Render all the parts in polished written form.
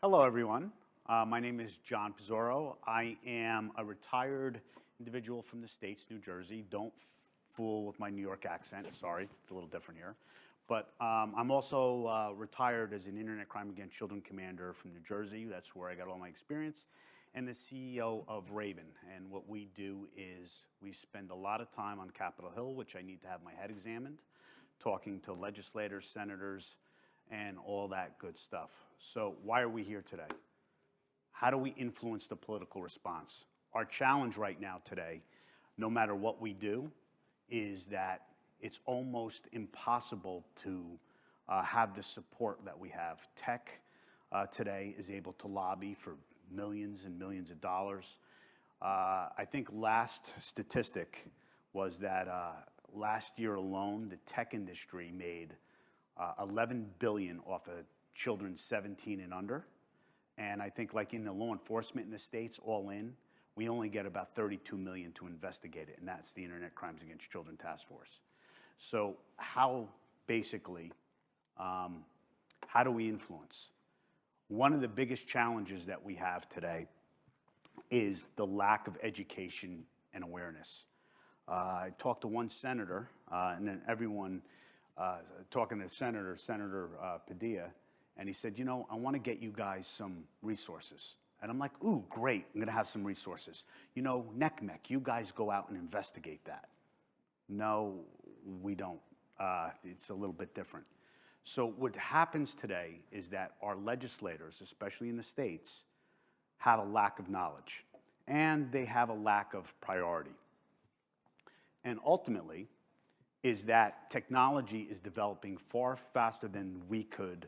Hello, everyone. My name is John Pizzuro. I am a retired individual from the States, New Jersey. Don't fool with my New York accent. Sorry, it's a little different here. But I'm also retired as an Internet Crime Against Children commander from New Jersey. That's where I got all my experience. And the CEO of Raven. And what we do is we spend a lot of time on Capitol Hill, which I need to have my head examined, talking to legislators, senators, and all that good stuff. So why are we here today? How do we influence the political response? Our challenge right now today, no matter what we do, is that it's almost impossible to have the support that we have. Tech today is able to lobby for millions and millions of dollars. I think last statistic was that last year alone, the tech industry made 11 billion off of children 17 and under. And I think like in the law enforcement in the States, all in, we only get about 32 million to investigate it. And that's the Internet Crimes Against Children Task Force. So how basically, how do we influence? One of the biggest challenges that we have today is the lack of education and awareness. I talked to one senator, and then everyone, talking to Senator Padilla, and he said, you know, I want to get you guys some resources. And I'm like, ooh, great, I'm going to have some resources. You know, NECMEC, you guys go out and investigate that. No, we don't. It's a little bit different. So what happens today is that our legislators, especially in the states, have a lack of knowledge, and they have a lack of priority. And ultimately, is that technology is developing far faster than we could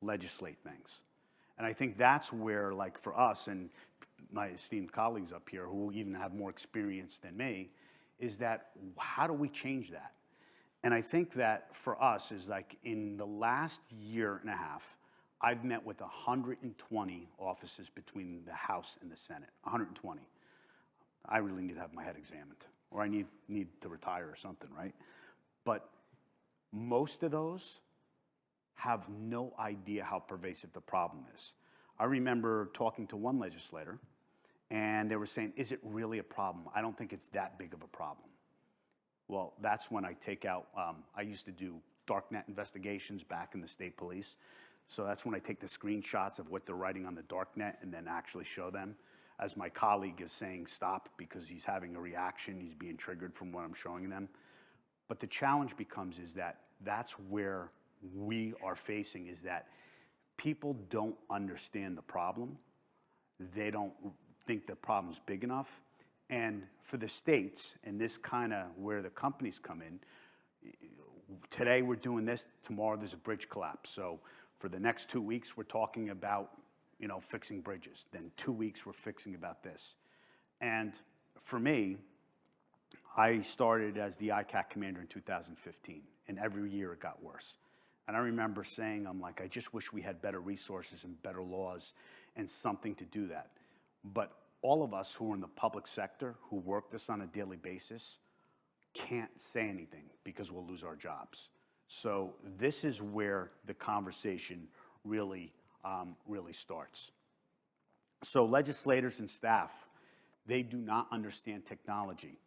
legislate things. And I think that's where, like for us and my esteemed colleagues up here who even have more experience than me, is that how do we change that? And I think that for us is like in the last year and a half, I've met with 120 offices between the House and the Senate, 120. I really need to have my head examined, or I need to retire or something, right? But most of those have no idea how pervasive the problem is. I remember talking to one legislator, and they were saying, is it really a problem? I don't think it's that big of a problem. Well, that's when I take out, I used to do darknet investigations back in the state police. So that's when I take the screenshots of what they're writing on the darknet and then actually show them. As my colleague is saying, stop, because he's having a reaction, he's being triggered from what I'm showing them. But the challenge becomes is that that's where we are facing, is that people don't understand the problem. They don't think the problem's big enough. And for the states, and this kind of where the companies come in, today we're doing this, tomorrow there's a bridge collapse. So for the next 2 weeks, we're talking about, you know, fixing bridges. Then 2 weeks, we're fixing about this. And for me, I started as the ICAC commander in 2015, and every year it got worse. And I remember saying, I'm like, I just wish we had better resources and better laws and something to do that. But all of us who are in the public sector, who work this on a daily basis, can't say anything because we'll lose our jobs. So this is where the conversation really, really starts. So legislators and staff, they do not understand technology.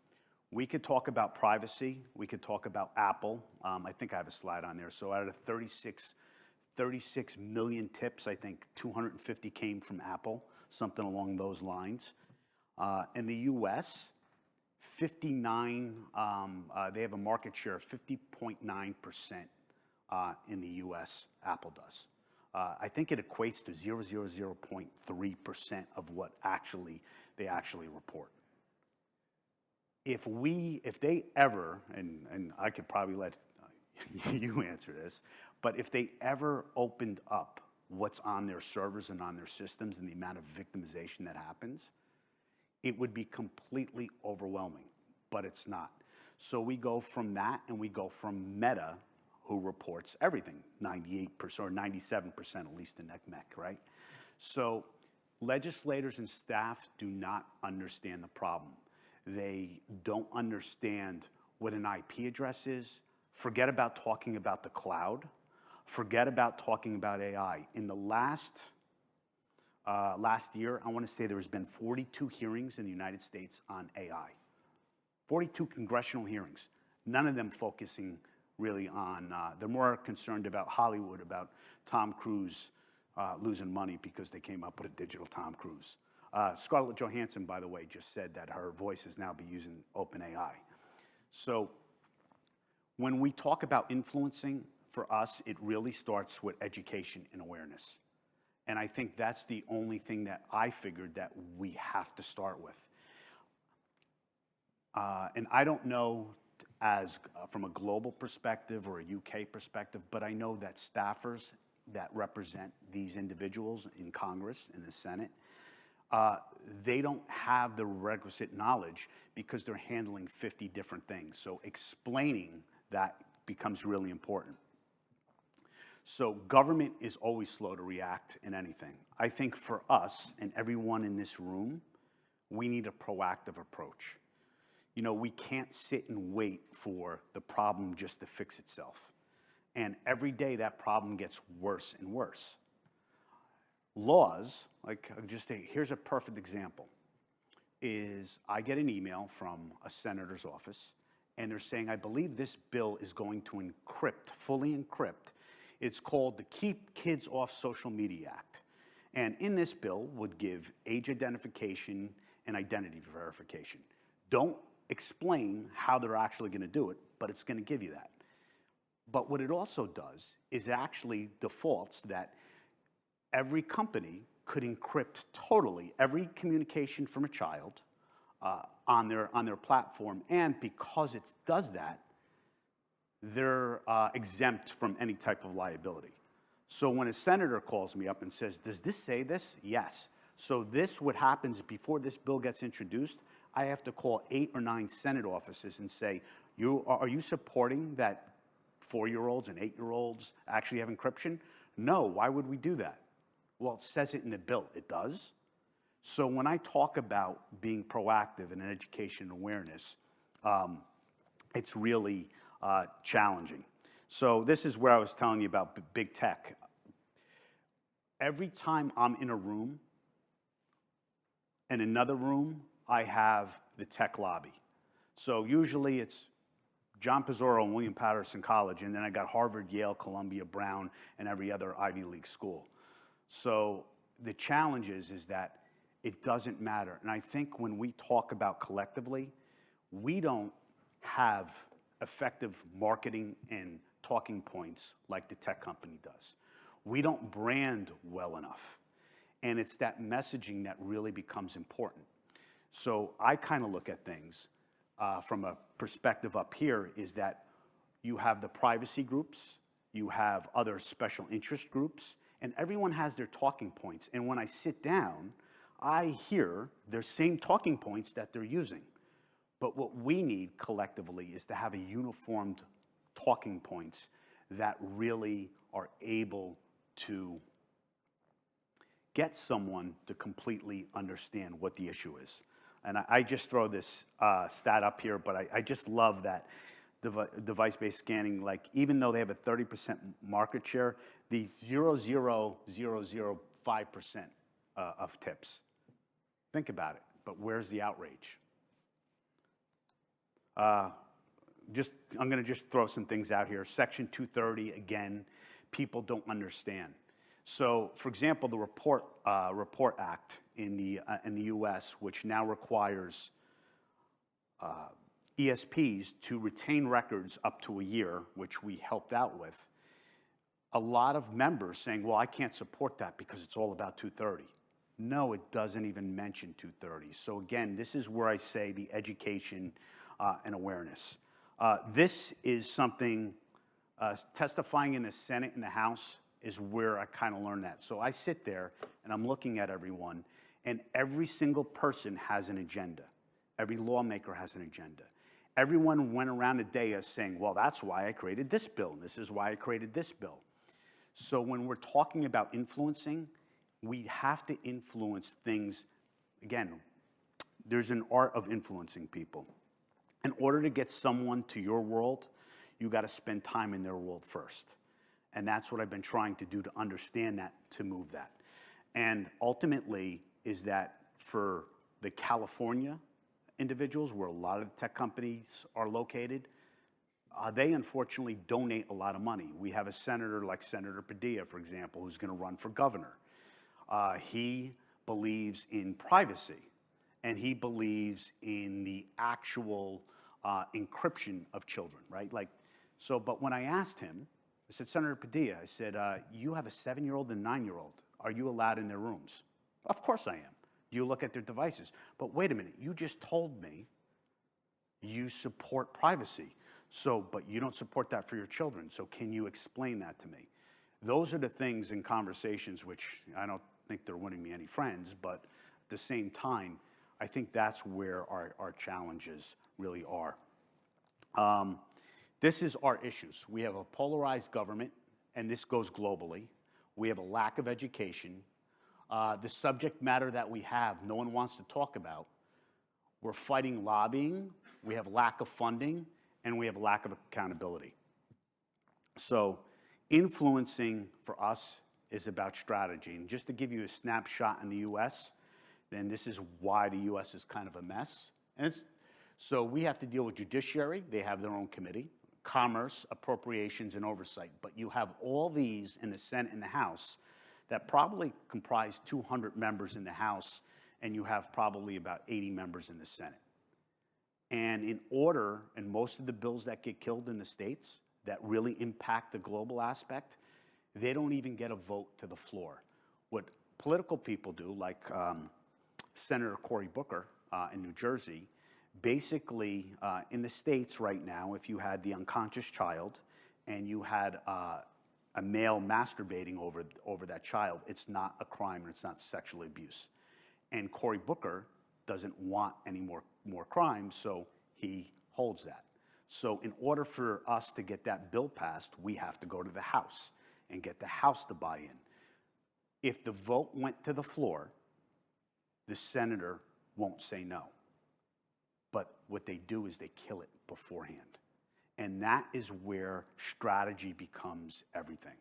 We could talk about privacy. We could talk about Apple. I think I have a slide on there. So out of 36 million tips, I think 250 came from Apple, something along those lines. In the US, 59, they have a market share of 50.9% in the US, Apple does. I think it equates to 0.3% of what they actually report. If they ever, and I could probably let you answer this, but if they ever opened up what's on their servers and on their systems and the amount of victimization that happens, it would be completely overwhelming, but it's not. So we go from that and we go from Meta, who reports everything, 98% or 97% at least in NECMEC, right? So legislators and staff do not understand the problem. They don't understand what an IP address is. Forget about talking about the cloud. Forget about talking about AI. In the last last year, I want to say there's been 42 hearings in the United States on AI. 42 congressional hearings, none of them focusing really on, they're more concerned about Hollywood, about Tom Cruise losing money because they came up with a digital Tom Cruise. Scarlett Johansson, by the way, just said that her voice is now be using OpenAI. So when we talk about influencing, for us, it really starts with education and awareness. And I think that's the only thing that I figured that we have to start with. And I don't know as from a global perspective or a UK perspective, but I know that staffers that represent these individuals in Congress, in the Senate, they don't have the requisite knowledge because they're handling 50 different things. So explaining that becomes really important. So government is always slow to react in anything. I think for us and everyone in this room, we need a proactive approach. You know, we can't sit and wait for the problem just to fix itself. And every day that problem gets worse and worse. Laws, like here's a perfect example, is I get an email from a senator's office and they're saying, I believe this bill is going to encrypt, fully encrypt. It's called the Keep Kids Off Social Media Act. And in this bill would give age identification and identity verification. Don't explain how they're actually going to do it, but it's going to give you that. But what it also does is it actually defaults that every company could encrypt totally every communication from a child on their platform, and because it does that, they're exempt from any type of liability. So when a senator calls me up and says, does this say this? Yes. So this, what happens before this bill gets introduced, I have to call 8 or 9 Senate offices and say, are you supporting that 4-year-olds and 8-year-olds actually have encryption? No, why would we do that? Well, it says it in the bill, it does. So when I talk about being proactive in education and awareness, it's really challenging. So this is where I was telling you about big tech. Every time I'm in a room, in another room, I have the tech lobby. So usually it's John Pizzuro and William Patterson College, and then I got Harvard, Yale, Columbia, Brown, and every other Ivy League school. So the challenge is that it doesn't matter. And I think when we talk about collectively, we don't have effective marketing and talking points like the tech company does. We don't brand well enough. And it's that messaging that really becomes important. So I kind of look at things from a perspective up here is that you have the privacy groups, you have other special interest groups, and everyone has their talking points. And when I sit down, I hear their same talking points that they're using. But what we need collectively is to have a uniformed talking points that really are able to get someone to completely understand what the issue is. And I just throw this stat up here, but I just love that device-based scanning, like even though they have a 30% market share, the 0.0005% of tips. Think about it, but where's the outrage? I'm gonna just throw some things out here. Section 230, again, people don't understand. So, for example, the Report Act in the U.S., which now requires ESPs to retain records up to a year, which we helped out with. A lot of members saying, "Well, I can't support that because it's all about 230." No, it doesn't even mention 230. So again, this is where I say the education and awareness. This is something testifying in the Senate and the House is where I kind of learned that. So I sit there and I'm looking at everyone, and every single person has an agenda. Every lawmaker has an agenda. Everyone went around the day as saying, well, that's why I created this bill, and this is why I created this bill. So when we're talking about influencing, we have to influence things. Again, there's an art of influencing people. In order to get someone to your world, you got to spend time in their world first. And that's what I've been trying to do to understand that, to move that. And ultimately is that for the California individuals, where a lot of the tech companies are located, they unfortunately donate a lot of money. We have a senator like Senator Padilla, for example, who's going to run for governor. He believes in privacy, and he believes in the actual encryption of children, right? So, but when I asked him, I said, Senator Padilla, I said, you have a 7-year-old and 9-year-old. Are you allowed in their rooms? Of course I am. Do you look at their devices? But wait a minute, you just told me you support privacy. So, but you don't support that for your children. So can you explain that to me? Those are the things in conversations which I don't think they're winning me any friends, but at the same time, I think that's where our challenges really are. This is our issues. We have a polarized government, and this goes globally. We have a lack of education. The subject matter that we have, no one wants to talk about. We're fighting lobbying, we have lack of funding, and we have lack of accountability. So influencing for us is about strategy. And just to give you a snapshot in the US, then this is why the US is kind of a mess. And so we have to deal with judiciary, they have their own committee, commerce, appropriations, and oversight. But you have all these in the Senate and the House that probably comprise 200 members in the House, and you have probably about 80 members in the Senate. And in order, and most of the bills that get killed in the states that really impact the global aspect, they don't even get a vote to the floor. What political people do, like Senator Cory Booker in New Jersey, basically in the states right now, if you had the unconscious child and you had a male masturbating over that child, it's not a crime and it's not sexual abuse. And Cory Booker doesn't want any more crimes, so he holds that. So in order for us to get that bill passed, we have to go to the House and get the House to buy in. If the vote went to the floor, the senator won't say no. But what they do is they kill it beforehand. And that is where strategy becomes everything.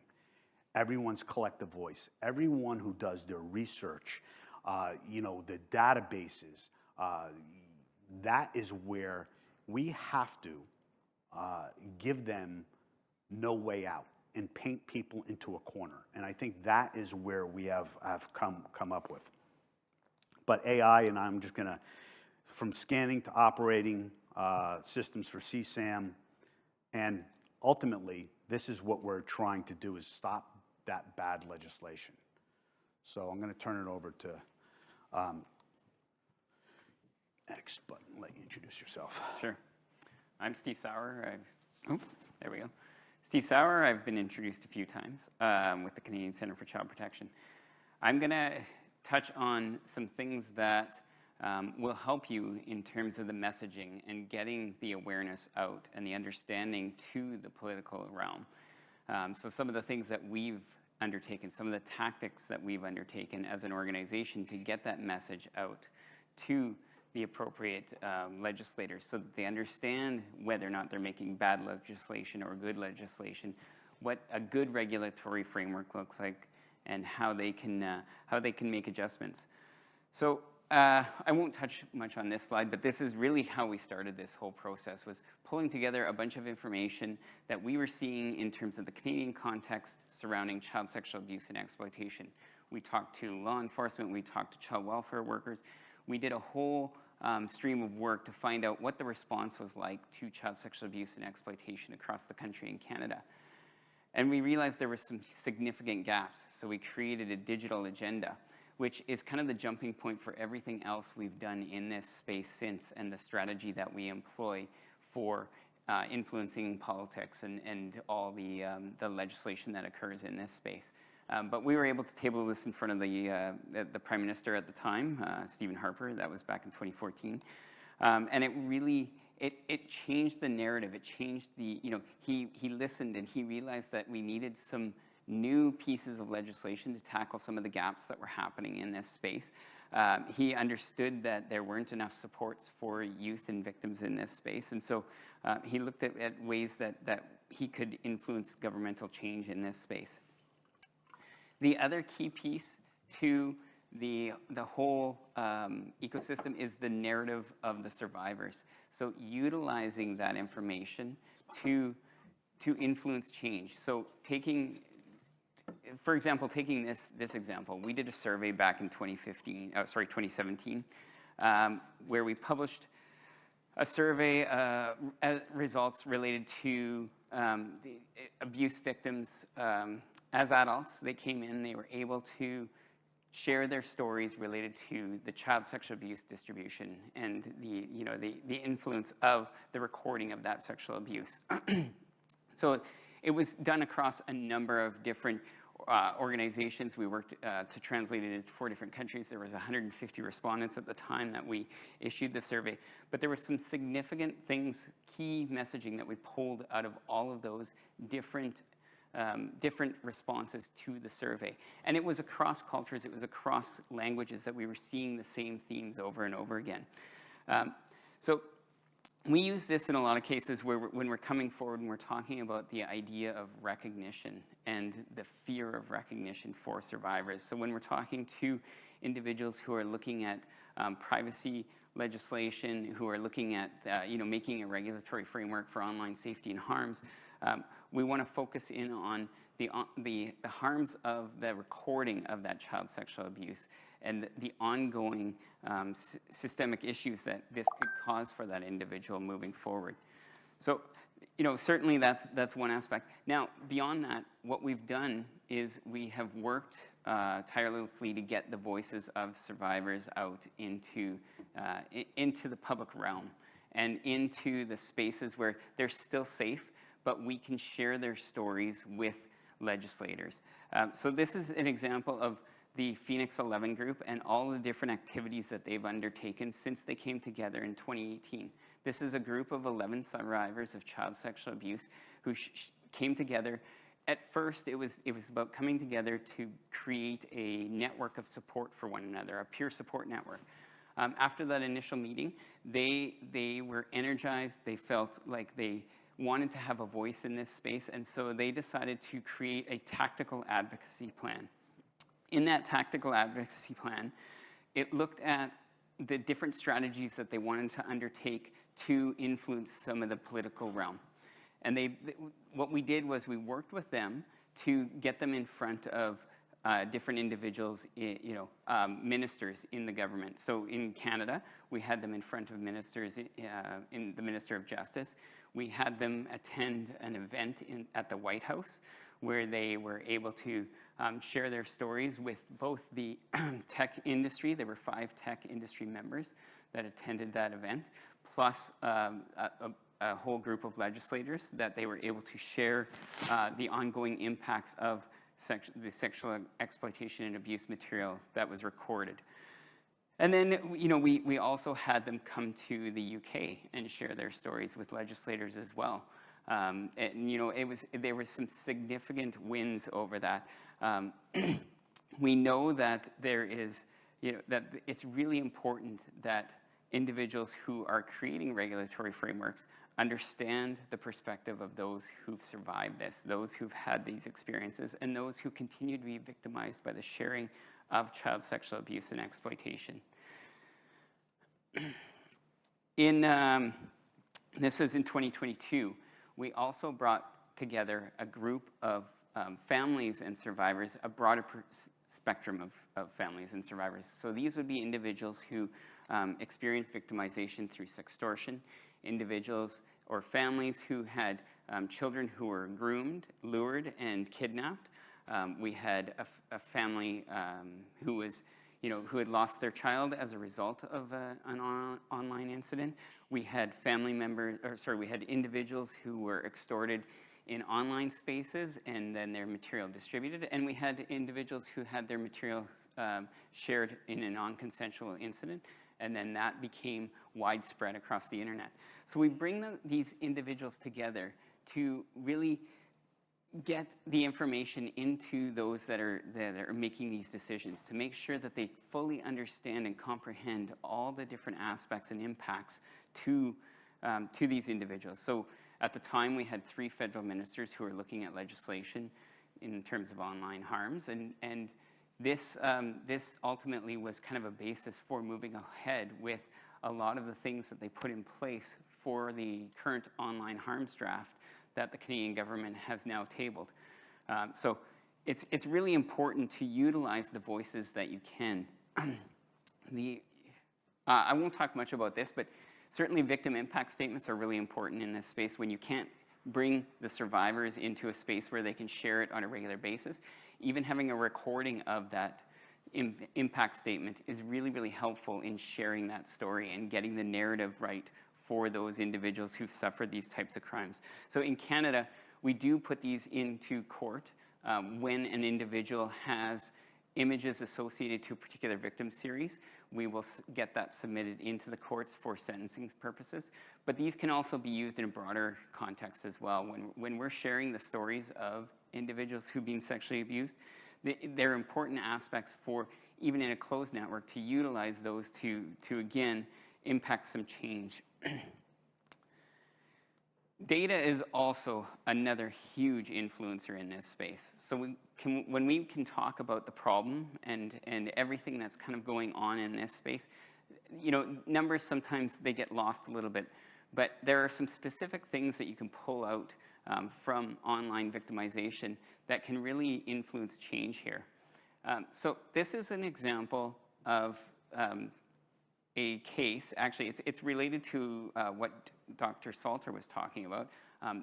Everyone's collective voice, everyone who does their research, the databases, that is where we have to give them no way out and paint people into a corner. And I think that is where we have come up with. But AI, and I'm just gonna, from scanning to operating systems for CSAM, and ultimately, this is what we're trying to do, is stop that bad legislation. So I'm gonna turn it over to X button, let you introduce yourself. Sure. I'm Steve Sauer. There we go. Steve Sauer, I've been introduced a few times with the Canadian Centre for Child Protection. I'm gonna touch on some things that will help you in terms of the messaging and getting the awareness out and the understanding to the political realm. So some of the things that we've undertaken, some of the tactics that we've undertaken as an organization to get that message out to the appropriate legislators so that they understand whether or not they're making bad legislation or good legislation, what a good regulatory framework looks like, and how they can make adjustments. So I won't touch much on this slide, but this is really how we started this whole process, was pulling together a bunch of information that we were seeing in terms of the Canadian context surrounding child sexual abuse and exploitation. We talked to law enforcement, we talked to child welfare workers. We did a whole stream of work to find out what the response was like to child sexual abuse and exploitation across the country in Canada. And we realized there were some significant gaps, so we created a digital agenda, which is kind of the jumping point for everything else we've done in this space since, and the strategy that we employ for influencing politics and all the legislation that occurs in this space. But we were able to table this in front of the Prime Minister at the time, Stephen Harper. That was back in 2014. And it really, it changed the narrative. It changed the, he listened and he realized that we needed some new pieces of legislation to tackle some of the gaps that were happening in this space. He understood that there weren't enough supports for youth and victims in this space. And so he looked at ways that he could influence governmental change in this space. The other key piece to the whole ecosystem is the narrative of the survivors. So utilizing that information to influence change. So for example, taking this example, we did a survey back in 2017, where we published a survey results related to the abuse victims as adults. They came in, they were able to share their stories related to the child sexual abuse distribution and the influence of the recording of that sexual abuse. So it was done across a number of different organizations. We worked to translate it into 4 different countries. There was 150 respondents at the time that we issued the survey. But there were some significant things, key messaging that we pulled out of all of those different responses to the survey. And it was across cultures, it was across languages that we were seeing the same themes over and over again. So we use this in a lot of cases when we're coming forward and we're talking about the idea of recognition and the fear of recognition for survivors. So when we're talking to individuals who are looking at privacy legislation, who are looking at making a regulatory framework for online safety and harms, we want to focus in on the harms of the recording of that child sexual abuse and the ongoing systemic issues that this could cause for that individual moving forward. So, certainly that's one aspect. Now, beyond that, what we've done is we have worked tirelessly to get the voices of survivors out into the public realm and into the spaces where they're still safe, but we can share their stories with legislators. So this is an example of the Phoenix 11 group and all the different activities that they've undertaken since they came together in 2018. This is a group of 11 survivors of child sexual abuse who came together. At first, it was about coming together to create a network of support for one another, a peer support network. After that initial meeting, they were energized. They felt like they wanted to have a voice in this space, and so they decided to create a tactical advocacy plan. In that tactical advocacy plan, it looked at the different strategies that they wanted to undertake to influence some of the political realm. And what we did was we worked with them to get them in front of different individuals, ministers in the government. So in Canada, we had them in front of ministers, in the Minister of Justice. We had them attend an event at the White House where they were able to share their stories with both the tech industry. There were 5 tech industry members that attended that event, plus a whole group of legislators that they were able to share the ongoing impacts of the sexual exploitation and abuse material that was recorded. And then, we also had them come to the UK and share their stories with legislators as well. There were some significant wins over that. We know that that it's really important that individuals who are creating regulatory frameworks understand the perspective of those who've survived this, those who've had these experiences, and those who continue to be victimized by the sharing of child sexual abuse and exploitation. This was in 2022, we also brought together a group of families and survivors, a broader spectrum of families and survivors. So these would be individuals who experience victimization through sextortion, individuals or families who had children who were groomed, lured, and kidnapped. We had a family who had lost their child as a result of an online incident. We had we had individuals who were extorted in online spaces and then their material distributed. And we had individuals who had their material shared in a non-consensual incident, and then that became widespread across the internet. So we bring these individuals together to really get the information into those that are making these decisions, to make sure that they fully understand and comprehend all the different aspects and impacts to these individuals. So at the time, we had 3 federal ministers who were looking at legislation in terms of online harms, and this ultimately was kind of a basis for moving ahead with a lot of the things that they put in place for the current online harms draft that the Canadian government has now tabled. So it's really important to utilize the voices that you can. I won't talk much about this, but certainly victim impact statements are really important in this space when you can't bring the survivors into a space where they can share it on a regular basis. Even having a recording of that impact statement is really, really helpful in sharing that story and getting the narrative right for those individuals who've suffered these types of crimes. So in Canada, we do put these into court when an individual has images associated to a particular victim series. We will get that submitted into the courts for sentencing purposes. But these can also be used in a broader context as well. When we're sharing the stories of individuals who've been sexually abused, they're important aspects for, even in a closed network, to utilize those to again, impact some change. Data is also another huge influencer in this space. So when we can talk about the problem and everything that's kind of going on in this space, numbers sometimes they get lost a little bit, but there are some specific things that you can pull out from online victimization that can really influence change here. So this is an example of a case. Actually, it's related to what Dr. Salter was talking about,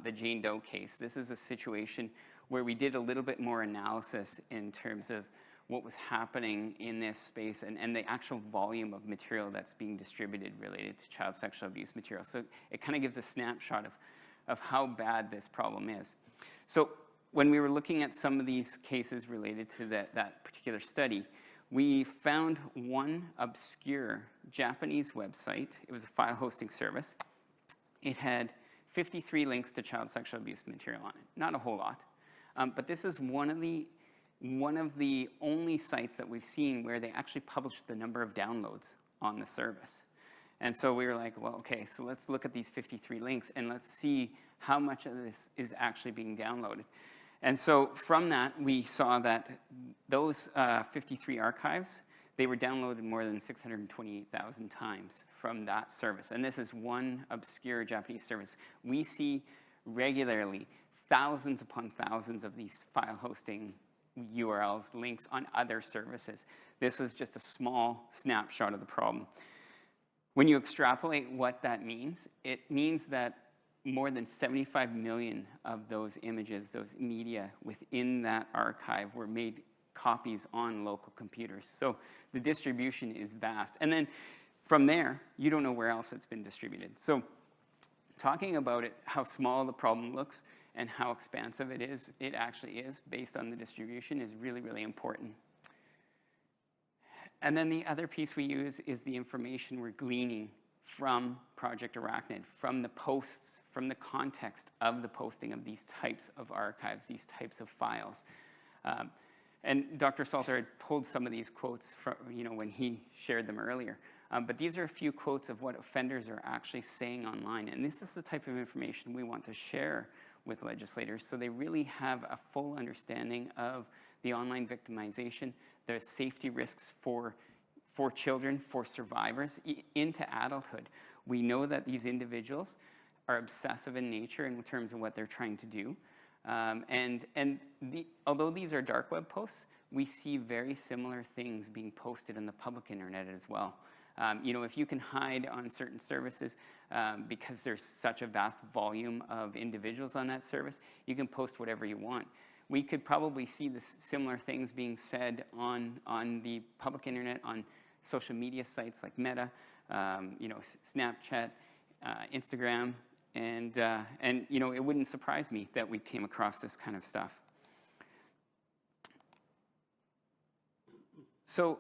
the Jane Doe case. This is a situation where we did a little bit more analysis in terms of what was happening in this space and the actual volume of material that's being distributed related to child sexual abuse material. So it kind of gives a snapshot of how bad this problem is. So when we were looking at some of these cases related to that particular study, we found one obscure Japanese website. It was a file hosting service. It had 53 links to child sexual abuse material on it. Not a whole lot. But this is one of the only sites that we've seen where they actually published the number of downloads on the service. And so we were like, well, okay, so let's look at these 53 links and let's see how much of this is actually being downloaded. And so from that, we saw that those 53 archives, they were downloaded more than 628,000 times from that service. And this is one obscure Japanese service. We see regularly thousands upon thousands of these file hosting URLs, links on other services. This was just a small snapshot of the problem. When you extrapolate what that means, it means that more than 75 million of those images, those media within that archive were made copies on local computers. So the distribution is vast. And then from there, you don't know where else it's been distributed. So talking about it, how small the problem looks and how expansive it actually is based on the distribution is really, really important. And then the other piece we use is the information we're gleaning from Project Arachnid, from the posts, from the context of the posting of these types of archives, these types of files. And Dr. Salter had pulled some of these quotes from, when he shared them earlier. But these are a few quotes of what offenders are actually saying online. And this is the type of information we want to share with legislators so they really have a full understanding of the online victimization, the safety risks for children, for survivors, into adulthood. We know that these individuals are obsessive in nature in terms of what they're trying to do. Although these are dark web posts, we see very similar things being posted on the public internet as well. If you can hide on certain services because there's such a vast volume of individuals on that service, you can post whatever you want. We could probably see the similar things being said on the public internet, on social media sites like Meta, Snapchat, Instagram, and it wouldn't surprise me that we came across this kind of stuff. So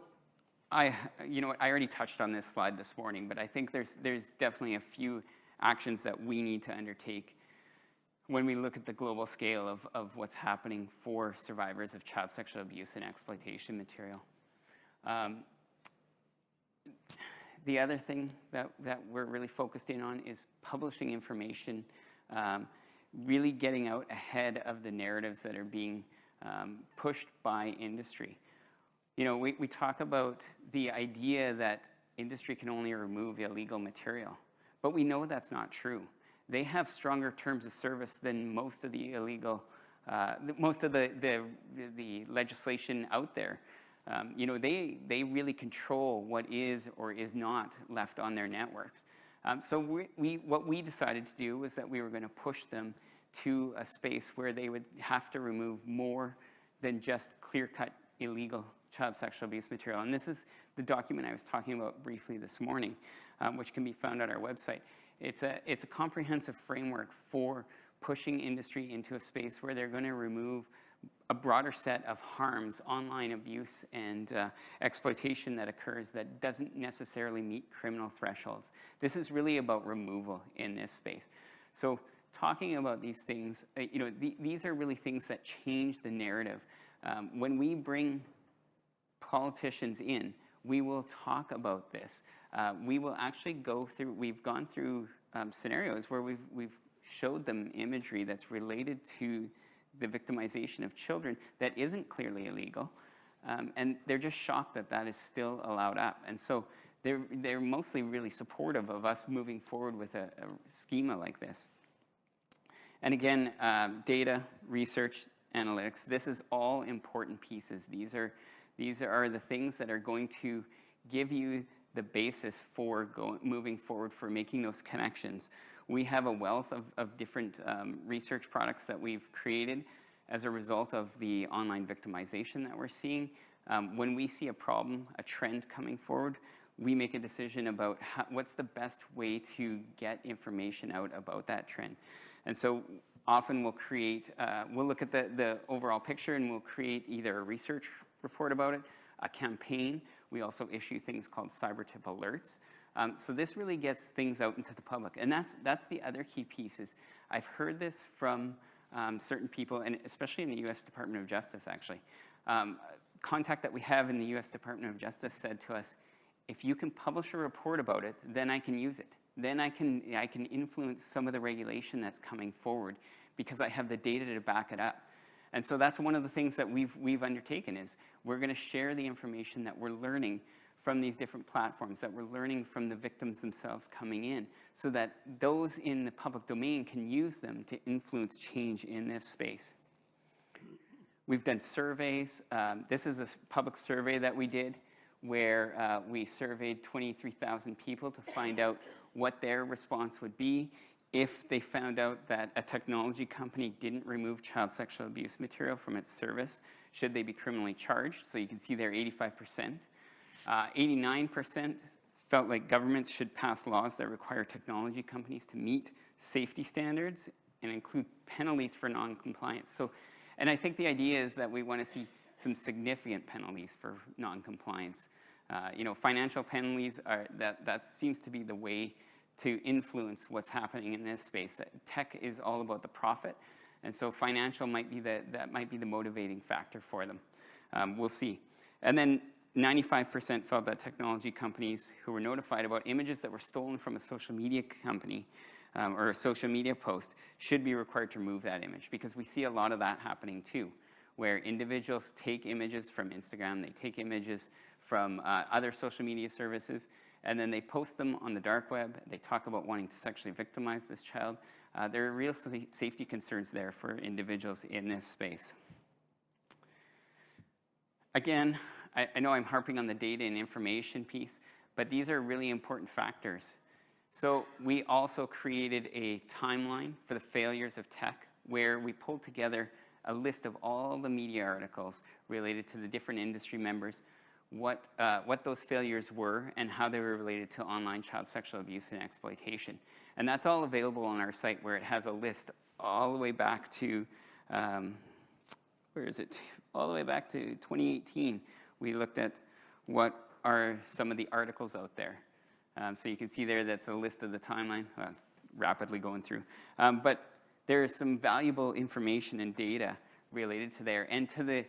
I already touched on this slide this morning, but I think there's definitely a few actions that we need to undertake when we look at the global scale of what's happening for survivors of child sexual abuse and exploitation material. The other thing that we're really focused in on is publishing information, really getting out ahead of the narratives that are being pushed by industry. we talk about the idea that industry can only remove illegal material, but we know that's not true. They have stronger terms of service than most of the illegal, most of the legislation out there. They really control what is or is not left on their networks. So what we decided to do was that we were going to push them to a space where they would have to remove more than just clear-cut illegal child sexual abuse material. And this is the document I was talking about briefly this morning, which can be found on our website. It's a comprehensive framework for pushing industry into a space where they're going to remove a broader set of harms, online abuse and exploitation that occurs that doesn't necessarily meet criminal thresholds. This is really about removal in this space. So talking about these things, these are really things that change the narrative. When we bring politicians in, we will talk about this. We will actually we've gone through scenarios where we've showed them imagery that's related to the victimization of children that isn't clearly illegal, and they're just shocked that that is still allowed up. And so they're mostly really supportive of us moving forward with a schema like this. And again, data, research, analytics, this is all important pieces. These are the things that are going to give you the basis for moving forward, for making those connections. We have a wealth of different research products that we've created as a result of the online victimization that we're seeing. When we see a problem, a trend coming forward, we make a decision about what's the best way to get information out about that trend. And so often we'll look at the overall picture and we'll create either a research report about it, a campaign. We also issue things called Cybertip alerts. So this really gets things out into the public. And that's the other key piece is I've heard this from certain people, and especially in the U.S. Department of Justice, actually. Contact that we have in the U.S. Department of Justice said to us, if you can publish a report about it, then I can use it. Then I can influence some of the regulation that's coming forward because I have the data to back it up. And so that's one of the things that we've undertaken is we're going to share the information that we're learning from these different platforms, that we're learning from the victims themselves coming in, so that those in the public domain can use them to influence change in this space. We've done surveys. This is a public survey that we did where we surveyed 23,000 people to find out what their response would be if they found out that a technology company didn't remove child sexual abuse material from its service. Should they be criminally charged? So you can see there 85%. 89% felt like governments should pass laws that require technology companies to meet safety standards and include penalties for non-compliance. And I think the idea is that we want to see some significant penalties for non-compliance. Financial penalties that seems to be the way to influence what's happening in this space. Tech is all about the profit, and so financial might be that might be the motivating factor for them. We'll see. And then 95% felt that technology companies who were notified about images that were stolen from a social media company or a social media post should be required to remove that image, because we see a lot of that happening too, where individuals take images from Instagram, they take images from other social media services, and then they post them on the dark web. They talk about wanting to sexually victimize this child. There are real safety concerns there for individuals in this space. Again, I know I'm harping on the data and information piece, but these are really important factors. So we also created a timeline for the failures of tech, where we pulled together a list of all the media articles related to the different industry members, what those failures were and how they were related to online child sexual abuse and exploitation. And that's all available on our site, where it has a list all the way back to, all the way back to 2018. We looked at what are some of the articles out there. So you can see there that's a list of the timeline. Well, it's rapidly going through. But there is some valuable information and data related to there, and to the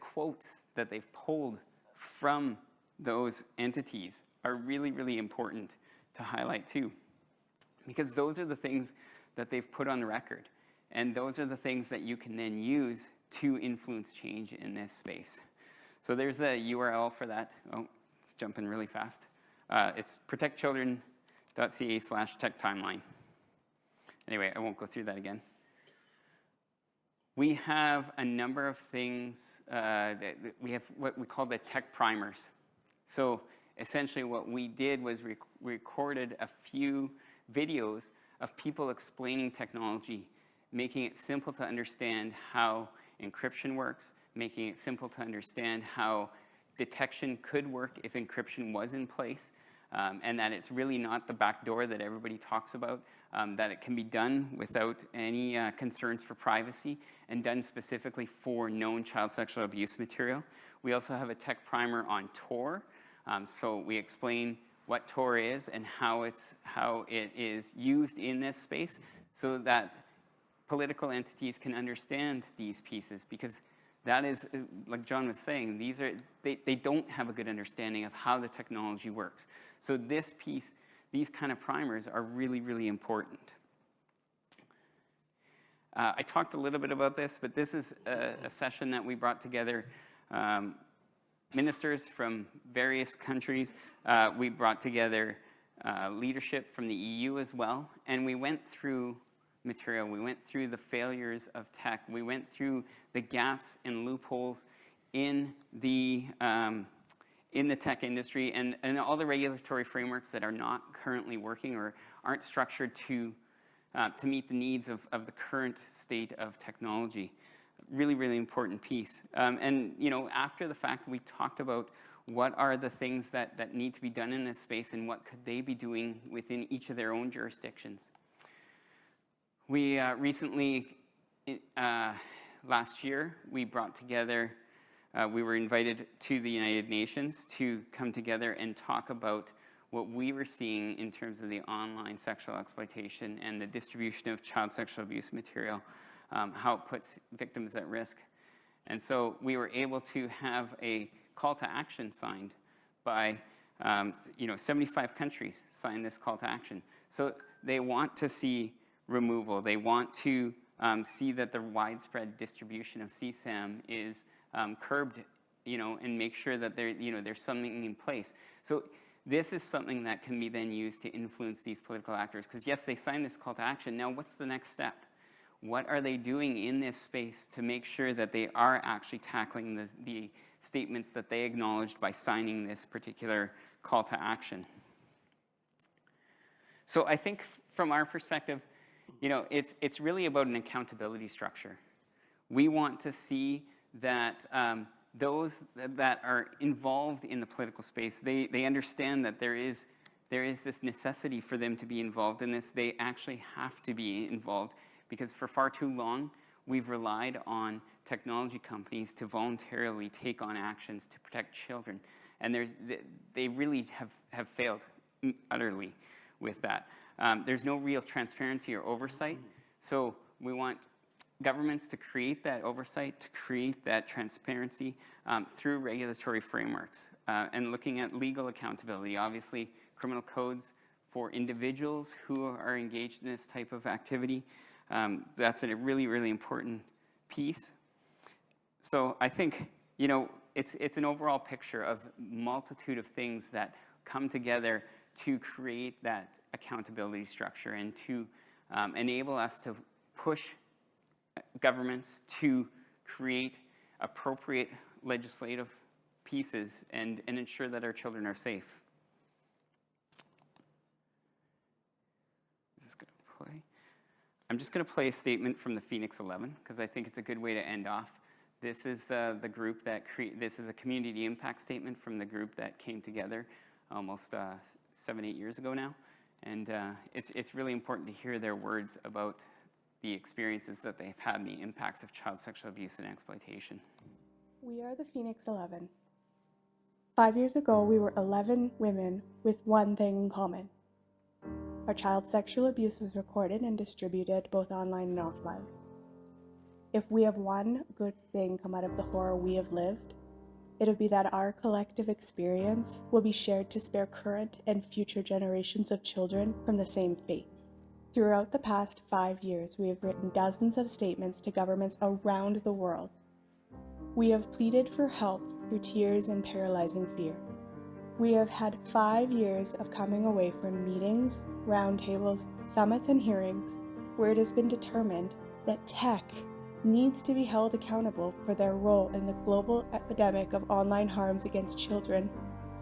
quotes that they've pulled from those entities are really, really important to highlight too, because those are the things that they've put on the record, and those are the things that you can then use to influence change in this space. So there's the URL for that. Oh, it's jumping really fast. It's protectchildren.ca/tech timeline. Anyway, I won't go through that again. We have a number of things. We have what we call the tech primers. So essentially what we did was recorded a few videos of people explaining technology, making it simple to understand how encryption works, making it simple to understand how detection could work if encryption was in place, and that it's really not the back door that everybody talks about, that it can be done without any concerns for privacy and done specifically for known child sexual abuse material. We also have a tech primer on Tor. So we explain what Tor is and how it is used in this space so that political entities can understand these pieces, because that is, like John was saying, they don't have a good understanding of how the technology works. So this piece, these kind of primers are really, really important. I talked a little bit about this, but this is a session that we brought together ministers from various countries. We brought together leadership from the EU as well, and we went through material. We went through the failures of tech. We went through the gaps and loopholes in the tech industry and all the regulatory frameworks that are not currently working or aren't structured to meet the needs of the current state of technology. Really, really important piece. And after the fact, we talked about what are the things that need to be done in this space and what could they be doing within each of their own jurisdictions. We recently, last year, we brought together, we were invited to the United Nations to come together and talk about what we were seeing in terms of the online sexual exploitation and the distribution of child sexual abuse material, how it puts victims at risk. And so we were able to have a call to action signed by 75 countries signed this call to action. So they want to see removal. They want to see that the widespread distribution of CSAM is curbed, and make sure that there's something in place. So this is something that can be then used to influence these political actors. Because yes, they signed this call to action. Now, what's the next step? What are they doing in this space to make sure that they are actually tackling the statements that they acknowledged by signing this particular call to action? So I think from our perspective, it's really about an accountability structure. We want to see that those that are involved in the political space, they understand that there is this necessity for them to be involved in this. They actually have to be involved, because for far too long, we've relied on technology companies to voluntarily take on actions to protect children. And they really have failed utterly with that. There's no real transparency or oversight. So we want governments to create that oversight, to create that transparency through regulatory frameworks and looking at legal accountability. Obviously, criminal codes for individuals who are engaged in this type of activity. That's a really, really important piece. So I think, it's an overall picture of multitude of things that come together to create that accountability structure and to enable us to push governments to create appropriate legislative pieces and ensure that our children are safe. Is this going to play? I'm just going to play a statement from the Phoenix 11 because I think it's a good way to end off. This is the group that this is a community impact statement from the group that came together almost 7-8 years ago now. And it's really important to hear their words about the experiences that they've had and the impacts of child sexual abuse and exploitation. We are the Phoenix 11. 5 years ago, we were 11 women with one thing in common. Our child sexual abuse was recorded and distributed both online and offline. If we have one good thing come out of the horror we have lived, it would be that our collective experience will be shared to spare current and future generations of children from the same fate. Throughout the past 5 years, we have written dozens of statements to governments around the world. We have pleaded for help through tears and paralyzing fear. We have had 5 years of coming away from meetings, roundtables, summits, and hearings where it has been determined that tech needs to be held accountable for their role in the global epidemic of online harms against children,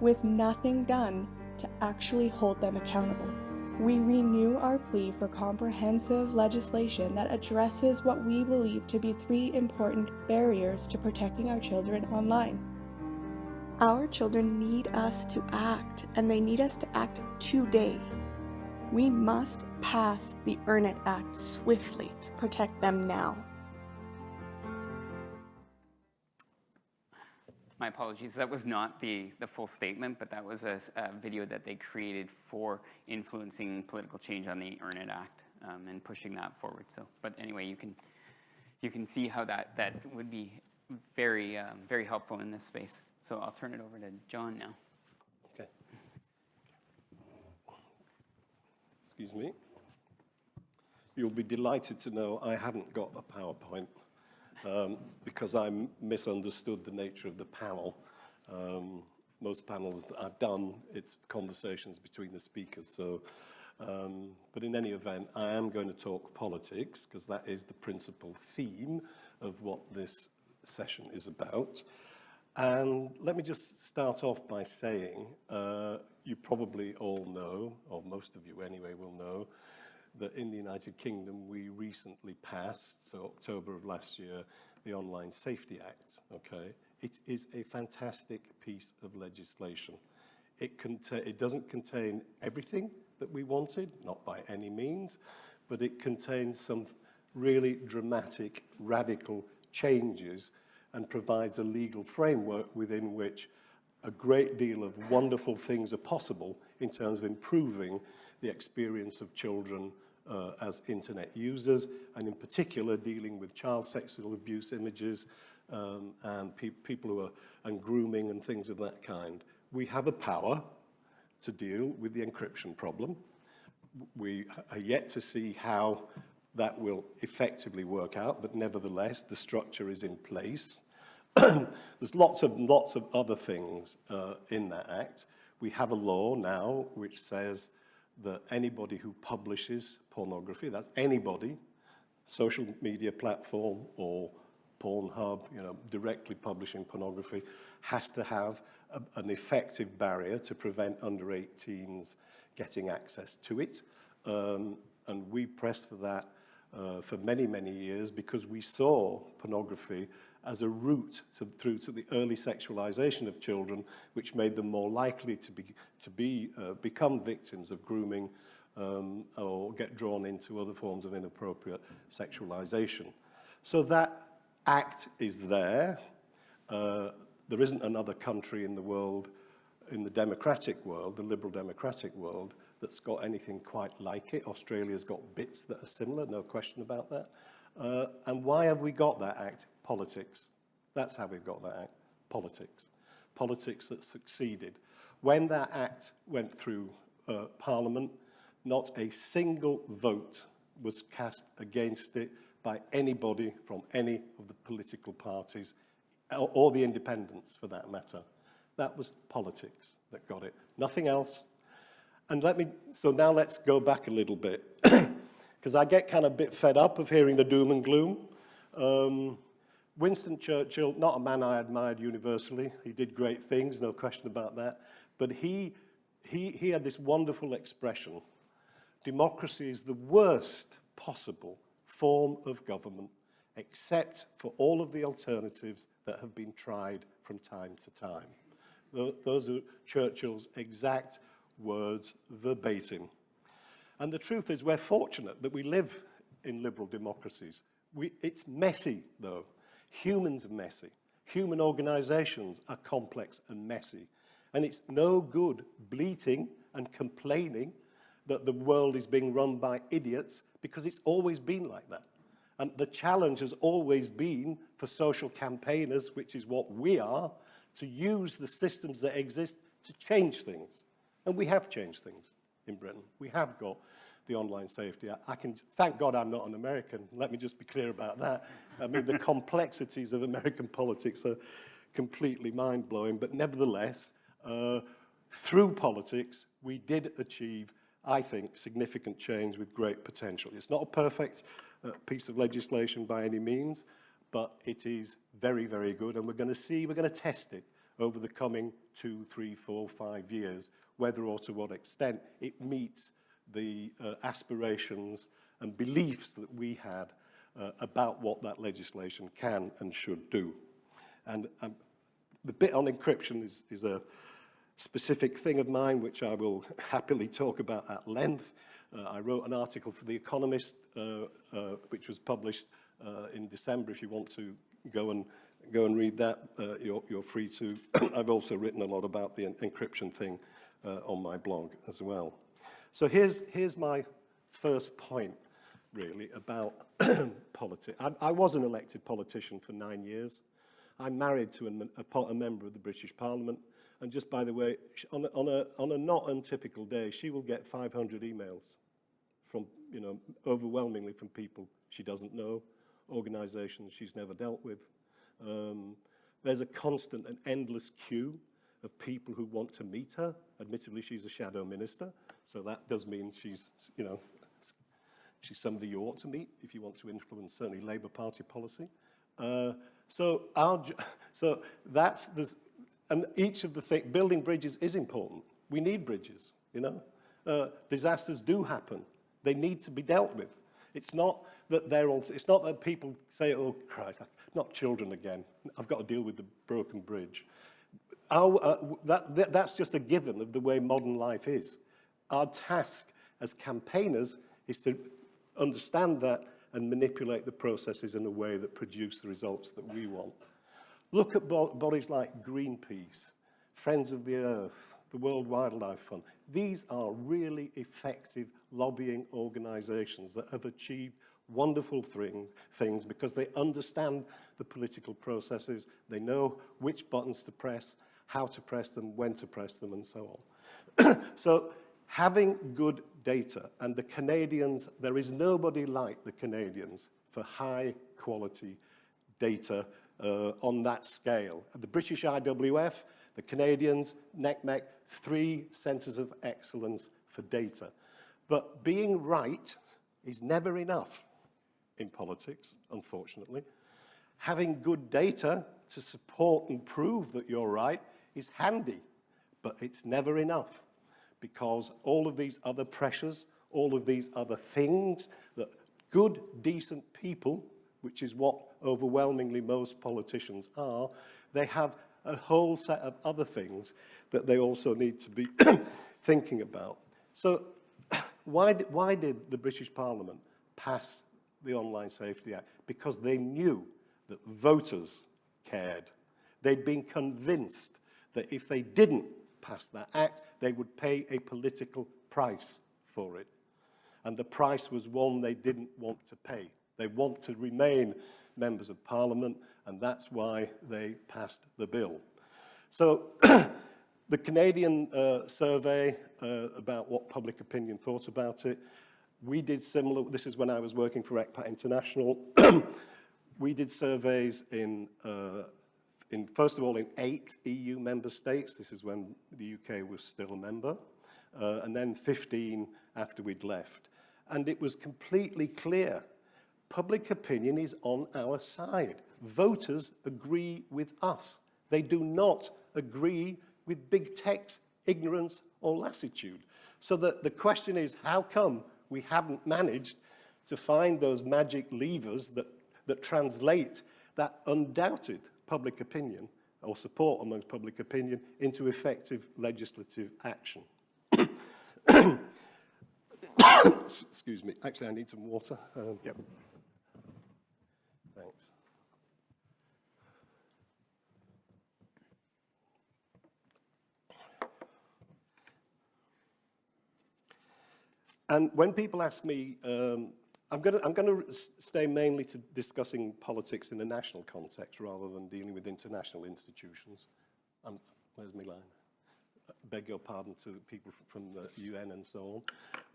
with nothing done to actually hold them accountable. We renew our plea for comprehensive legislation that addresses what we believe to be 3 important barriers to protecting our children online. Our children need us to act, and they need us to act today. We must pass the Earn It Act swiftly to protect them now. My apologies, that was not the full statement, but that was a video that they created for influencing political change on the Earn It Act and pushing that forward. So, but anyway, you can see how that would be very, very helpful in this space. So I'll turn it over to John now. Okay. Excuse me. You'll be delighted to know I haven't got a PowerPoint because I misunderstood the nature of the panel. Most panels that I've done, it's conversations between the speakers. So, but in any event, I am going to talk politics because that is the principal theme of what this session is about. And let me just start off by saying, you probably all know, or most of you anyway will know, that in the United Kingdom we recently passed, so October of last year, the Online Safety Act, okay? It is a fantastic piece of legislation. It doesn't contain everything that we wanted, not by any means, but it contains some really dramatic, radical changes and provides a legal framework within which a great deal of wonderful things are possible in terms of improving the experience of children as internet users, and in particular dealing with child sexual abuse images and people who are, and grooming and things of that kind. We have a power to deal with the encryption problem. We are yet to see how that will effectively work out, but nevertheless, the structure is in place. There's lots of other things in that act. We have a law now which says that anybody who publishes pornography, that's anybody, social media platform or Pornhub, directly publishing pornography, has to have an effective barrier to prevent under 18s getting access to it. And we pressed for that for many, many years because we saw pornography as a route through to the early sexualization of children, which made them more likely to become victims of grooming or get drawn into other forms of inappropriate sexualization. So that act is there. There isn't another country in the world, in the democratic world, the liberal democratic world, that's got anything quite like it. Australia's got bits that are similar, no question about that. And why have we got that act? Politics. That's how we've got that act. Politics. Politics that succeeded. When that act went through Parliament, not a single vote was cast against it by anybody from any of the political parties, or the independents for that matter. That was politics that got it. Nothing else. And so now let's go back a little bit, because I get kind of a bit fed up of hearing the doom and gloom. Winston Churchill, not a man I admired universally. He did great things, no question about that. But he had this wonderful expression: democracy is the worst possible form of government, except for all of the alternatives that have been tried from time to time. Those are Churchill's exact words, verbatim. And the truth is, we're fortunate that we live in liberal democracies. It's messy, though. Humans are messy. Human organizations are complex and messy. And it's no good bleating and complaining that the world is being run by idiots, because it's always been like that. And the challenge has always been for social campaigners, which is what we are, to use the systems that exist to change things. And we have changed things in Britain. We have got the online safety. Thank God I'm not an American. Let me just be clear about that. I mean, the complexities of American politics are completely mind-blowing, but nevertheless, through politics, we did achieve, I think, significant change with great potential. It's not a perfect piece of legislation by any means, but it is very, very good, and we're going to test it over the coming 2, 3, 4, 5 years, whether or to what extent it meets the aspirations and beliefs that we had about what that legislation can and should do. And the bit on encryption is a specific thing of mine, which I will happily talk about at length. I wrote an article for The Economist, which was published in December. If you want to go and read that, you're free to. I've also written a lot about the encryption thing on my blog as well. So here's my first point, really, about politics. I was an elected politician for 9 years. I'm married to a member of the British Parliament. And just by the way, on a not untypical day, she will get 500 emails from, overwhelmingly from people she doesn't know, organizations she's never dealt with. There's a constant and endless queue of people who want to meet her. Admittedly, she's a shadow minister, so that does mean she's somebody you ought to meet if you want to influence certainly Labour Party policy. So that's this. And each of the things, building bridges is important. We need bridges, Disasters do happen. They need to be dealt with. It's not that it's not that people say, oh, Christ, not children again. I've got to deal with the broken bridge. That's just a given of the way modern life is. Our task as campaigners is to understand that and manipulate the processes in a way that produce the results that we want. Look at bodies like Greenpeace, Friends of the Earth, the World Wildlife Fund. These are really effective lobbying organizations that have achieved wonderful things because they understand the political processes, they know which buttons to press, how to press them, when to press them, and so on. So having good data, and the Canadians, there is nobody like the Canadians for high quality data on that scale. The British IWF, the Canadians, NECMEC, 3 centres of excellence for data. But being right is never enough in politics, unfortunately. Having good data to support and prove that you're right is handy, but it's never enough because all of these other pressures, all of these other things that good, decent people, which is what overwhelmingly most politicians are, they have a whole set of other things that they also need to be thinking about. So why did the British Parliament pass the Online Safety Act? Because they knew that voters cared. They'd been convinced that if they didn't pass that act, they would pay a political price for it. And the price was one they didn't want to pay. They want to remain members of Parliament, and that's why they passed the bill. So the Canadian survey about what public opinion thought about it, we did similar. This is when I was working for ECPAT International. We did surveys in first of all, in 8 EU member states. This is when the UK was still a member, and then 15 after we'd left. And it was completely clear. Public opinion is on our side. Voters agree with us. They do not agree with big tech's ignorance or lassitude. So the question is, how come we haven't managed to find those magic levers that translate that undoubted public opinion or support amongst public opinion into effective legislative action? Excuse me. Actually, I need some water. Yep. Thanks. And when people ask me, I'm going to stay mainly to discussing politics in a national context rather than dealing with international institutions. Where's my line? Beg your pardon to people from the UN and so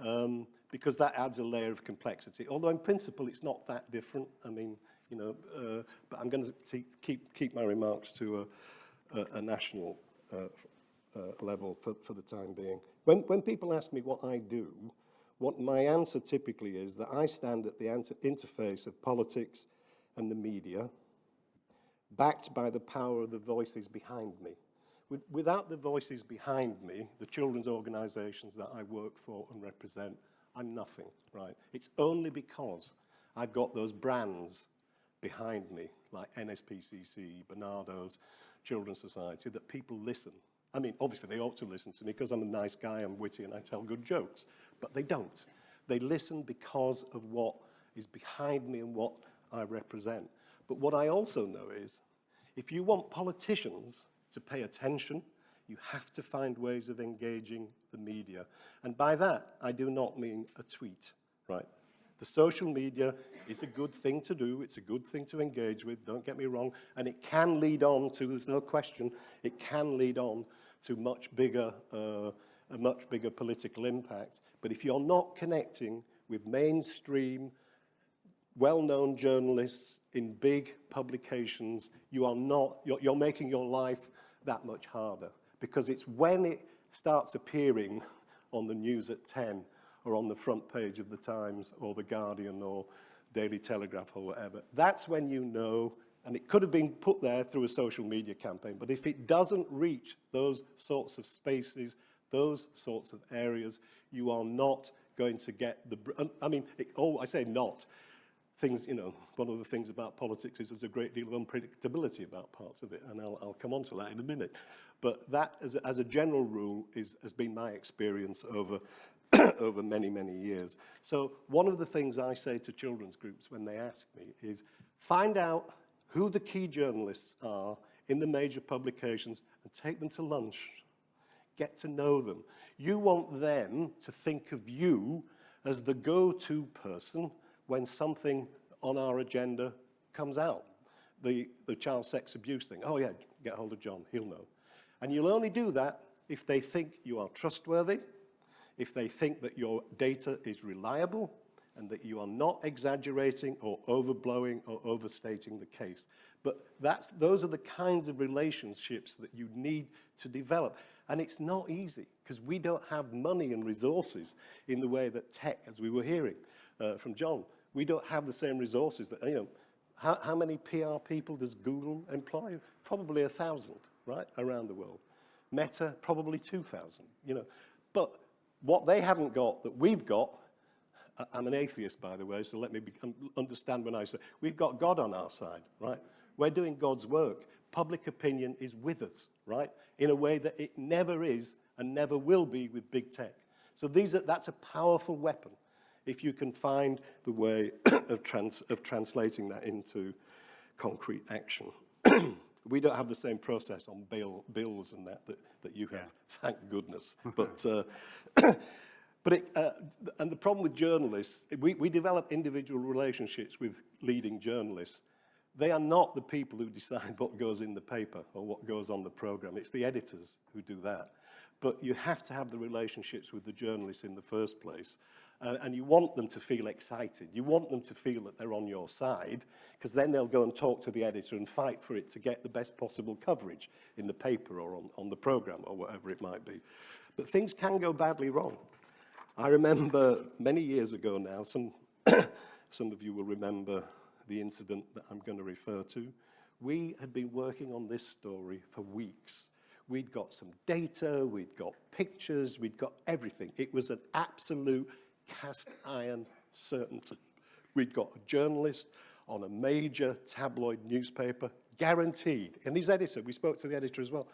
on, because that adds a layer of complexity. Although in principle, it's not that different. I mean, but I'm going to keep my remarks to a national level for the time being. When people ask me what I do, what my answer typically is that I stand at the interface of politics and the media, backed by the power of the voices behind me. Without the voices behind me, the children's organizations that I work for and represent, I'm nothing, right? It's only because I've got those brands behind me, like NSPCC, Bernardo's, Children's Society, that people listen. I mean, obviously they ought to listen to me because I'm a nice guy, I'm witty, and I tell good jokes, but they don't. They listen because of what is behind me and what I represent. But what I also know is, if you want politicians to pay attention, you have to find ways of engaging the media. And by that, I do not mean a tweet, right? The social media is a good thing to do. It's a good thing to engage with, don't get me wrong. And it can lead on to, there's no question, it can lead on to a much bigger political impact. But if you're not connecting with mainstream, well-known journalists in big publications, you're making your life that much harder. Because it's when it starts appearing on the news at 10 or on the front page of the Times or the Guardian or Daily Telegraph or whatever, that's when you know, and it could have been put there through a social media campaign, but if it doesn't reach those sorts of spaces, those sorts of areas, you are not going to get I say not. Things, one of the things about politics is there's a great deal of unpredictability about parts of it, and I'll come on to that in a minute. But that, as a general rule, has been my experience over, over many, many years. So one of the things I say to children's groups when they ask me is, find out who the key journalists are in the major publications and take them to lunch. Get to know them. You want them to think of you as the go-to person when something on our agenda comes out. The child sex abuse thing. Oh yeah, get hold of John, he'll know. And you'll only do that if they think you are trustworthy, if they think that your data is reliable, and that you are not exaggerating or overblowing or overstating the case. But those are the kinds of relationships that you need to develop. And it's not easy, because we don't have money and resources in the way that tech, as we were hearing from John, we don't have the same resources that, how many PR people does Google employ? Probably 1,000, right, around the world. Meta, probably 2,000, But what they haven't got that we've got, I'm an atheist, by the way, so let me understand when I say, we've got God on our side, right? We're doing God's work. Public opinion is with us, right? In a way that it never is and never will be with big tech. So that's a powerful weapon, if you can find the way of translating that into concrete action. We don't have the same process on bills and that you have, thank goodness. But and the problem with journalists, we develop individual relationships with leading journalists. They are not the people who decide what goes in the paper or what goes on the program. It's the editors who do that. But you have to have the relationships with the journalists in the first place. And you want them to feel excited. You want them to feel that they're on your side, because then they'll go and talk to the editor and fight for it to get the best possible coverage in the paper or on the program or whatever it might be. But things can go badly wrong. I remember many years ago now, some of you will remember the incident that I'm going to refer to. We had been working on this story for weeks. We'd got some data, we'd got pictures, we'd got everything. It was an absolute cast iron certainty. We'd got a journalist on a major tabloid newspaper, guaranteed. And his editor, we spoke to the editor as well,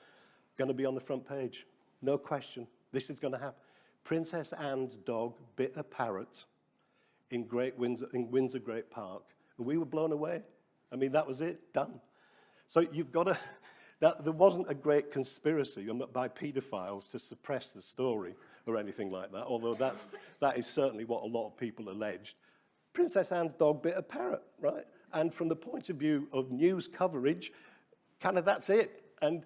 going to be on the front page. No question, this is going to happen. Princess Anne's dog bit a parrot in Windsor Great Park, and we were blown away. I mean, that was it, done. So you've got to, there wasn't a great conspiracy by paedophiles to suppress the story or anything like that, although that is certainly what a lot of people alleged. Princess Anne's dog bit a parrot, right? And from the point of view of news coverage, kind of that's it. And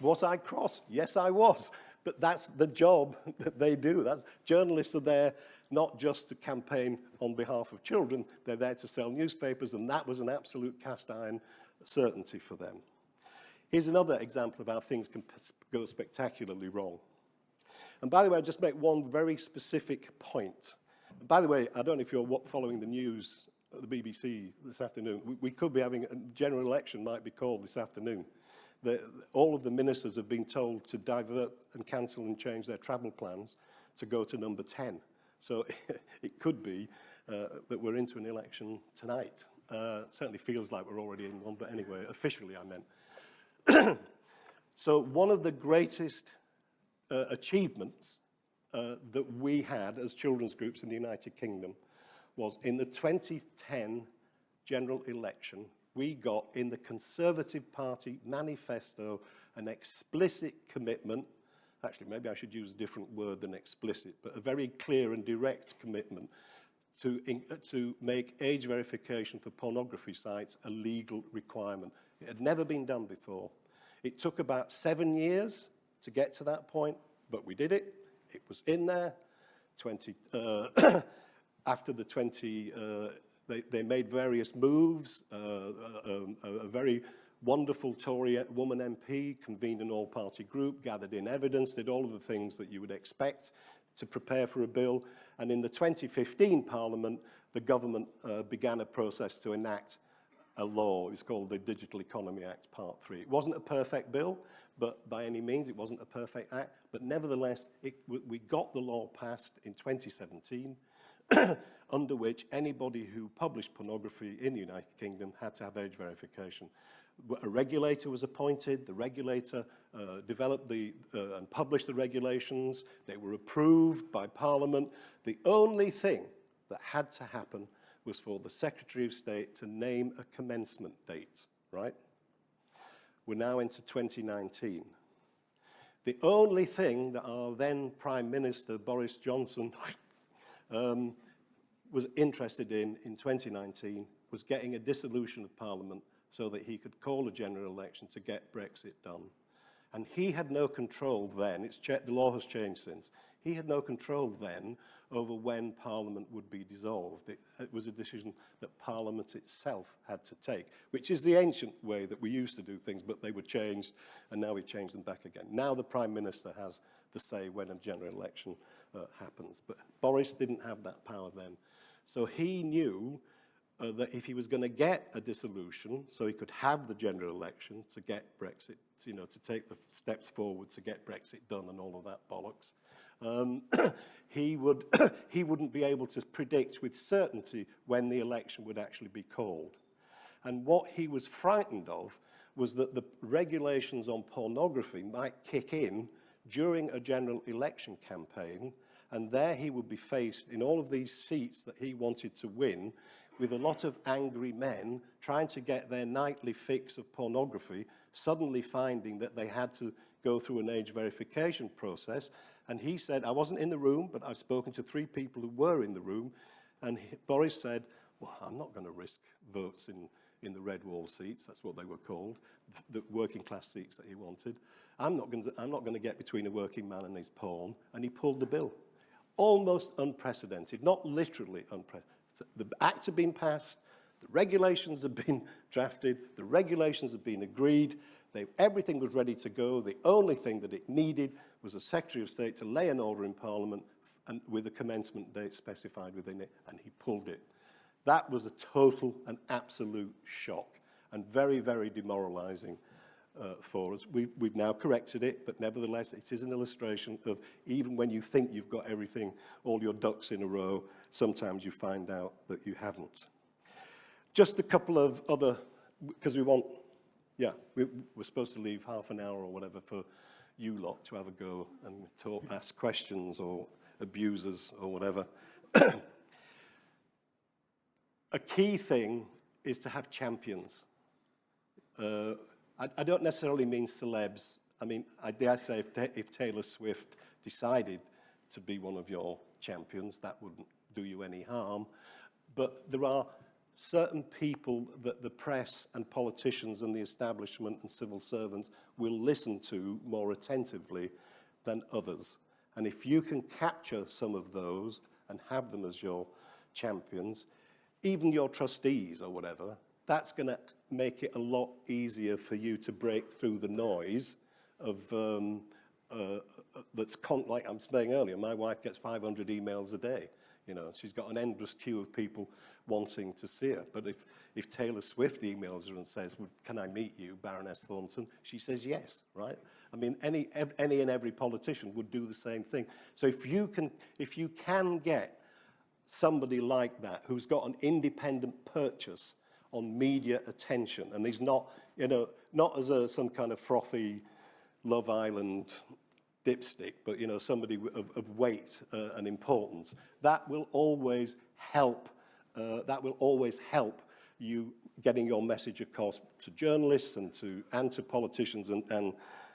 was I cross? Yes, I was. But that's the job that they do. Journalists are there not just to campaign on behalf of children, they're there to sell newspapers, and that was an absolute cast iron certainty for them. Here's another example of how things can go spectacularly wrong. And by the way, I'll just make one very specific point. And by the way, I don't know if you're following the news at the BBC this afternoon. We could be having a general election, might be called this afternoon. All of the ministers have been told to divert and cancel and change their travel plans to go to number 10. So it could be that we're into an election tonight. Certainly feels like we're already in one, but anyway, officially I meant. So one of the greatest achievements that we had as children's groups in the United Kingdom was in the 2010 general election, we got in the Conservative Party manifesto an explicit commitment, actually maybe I should use a different word than explicit, but a very clear and direct commitment to make age verification for pornography sites a legal requirement. It had never been done before. It took about 7 years to get to that point, but we did it. It was in there. After the 20, they made various moves. A very wonderful Tory woman MP convened an all-party group, gathered in evidence, did all of the things that you would expect to prepare for a bill. And in the 2015 Parliament, the government began a process to enact a law. It was called the Digital Economy Act, Part 3. It wasn't a perfect bill, but by any means, it wasn't a perfect act. But nevertheless, we got the law passed in 2017, under which anybody who published pornography in the United Kingdom had to have age verification. A regulator was appointed. The regulator developed and published the regulations. They were approved by Parliament. The only thing that had to happen was for the Secretary of State to name a commencement date, right? We're now into 2019. The only thing that our then Prime Minister, Boris Johnson, was interested in 2019 was getting a dissolution of Parliament so that he could call a general election to get Brexit done. And he had no control then, the law has changed since, he had no control then over when Parliament would be dissolved. It was a decision that Parliament itself had to take, which is the ancient way that we used to do things, but they were changed, and now we've changed them back again. Now the Prime Minister has the say when a general election happens, but Boris didn't have that power then. So he knew that if he was going to get a dissolution, so he could have the general election to get Brexit, to take the steps forward to get Brexit done and all of that bollocks, he wouldn't be able to predict with certainty when the election would actually be called. And what he was frightened of was that the regulations on pornography might kick in during a general election campaign, and there he would be faced in all of these seats that he wanted to win with a lot of angry men trying to get their nightly fix of pornography, suddenly finding that they had to go through an age verification process. And he said, I wasn't in the room, but I've spoken to 3 people who were in the room. And Boris said, well, I'm not going to risk votes in the red wall seats, that's what they were called, the working class seats that he wanted. I'm not going to get between a working man and his porn. And he pulled the bill. Almost unprecedented, not literally unprecedented. The act had been passed, the regulations had been drafted, the regulations had been agreed, everything was ready to go. The only thing that it needed was a Secretary of State to lay an order in Parliament and with a commencement date specified within it, and he pulled it. That was a total and absolute shock and very, very demoralizing for us. We've now corrected it, but nevertheless, it is an illustration of even when you think you've got everything, all your ducks in a row, sometimes you find out that you haven't. Just a couple of other, because we're supposed to leave half an hour or whatever for you lot to have a go and talk, ask questions or abuse us or whatever. A key thing is to have champions. I don't necessarily mean celebs. I mean, I dare say if Taylor Swift decided to be one of your champions, that wouldn't do you any harm. But there are certain people that the press and politicians and the establishment and civil servants will listen to more attentively than others. And if you can capture some of those and have them as your champions, even your trustees or whatever, that's going to make it a lot easier for you to break through the noise of like I'm saying earlier, my wife gets 500 emails a day. You know, she's got an endless queue of people wanting to see her. But if Taylor Swift emails her and says, well, can I meet you, Baroness Thornton? She says yes, right? I mean, any and every politician would do the same thing. So if you can get somebody like that who's got an independent purchase on media attention, and he's not, you know, not as some kind of frothy Love Island dipstick, but, you know, somebody of weight and importance, that will always help. That will always help you getting your message across to journalists and to politicians and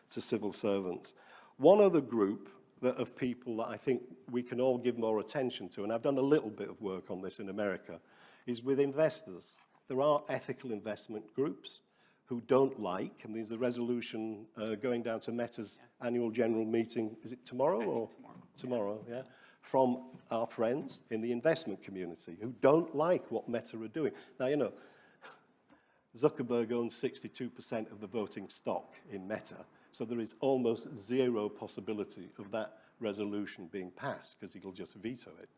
to civil servants. One other group of people that I think we can all give more attention to, and I've done a little bit of work on this in America, is with investors. There are ethical investment groups who don't like, and there's a resolution going down to Meta's annual general meeting, is it tomorrow or? Tomorrow, yeah. From our friends in the investment community who don't like what Meta are doing. Now, you know, Zuckerberg owns 62% of the voting stock in Meta, so there is almost zero possibility of that resolution being passed because he'll just veto it.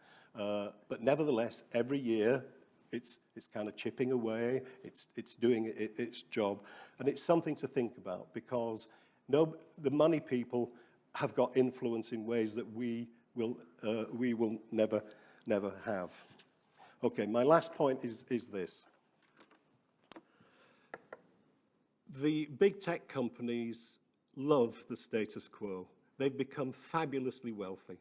But nevertheless, every year, it's kind of chipping away, it's doing its job, and it's something to think about because the money people have got influence in ways that we will never have. Okay, my last point is this. The big tech companies love the status quo. They've become fabulously wealthy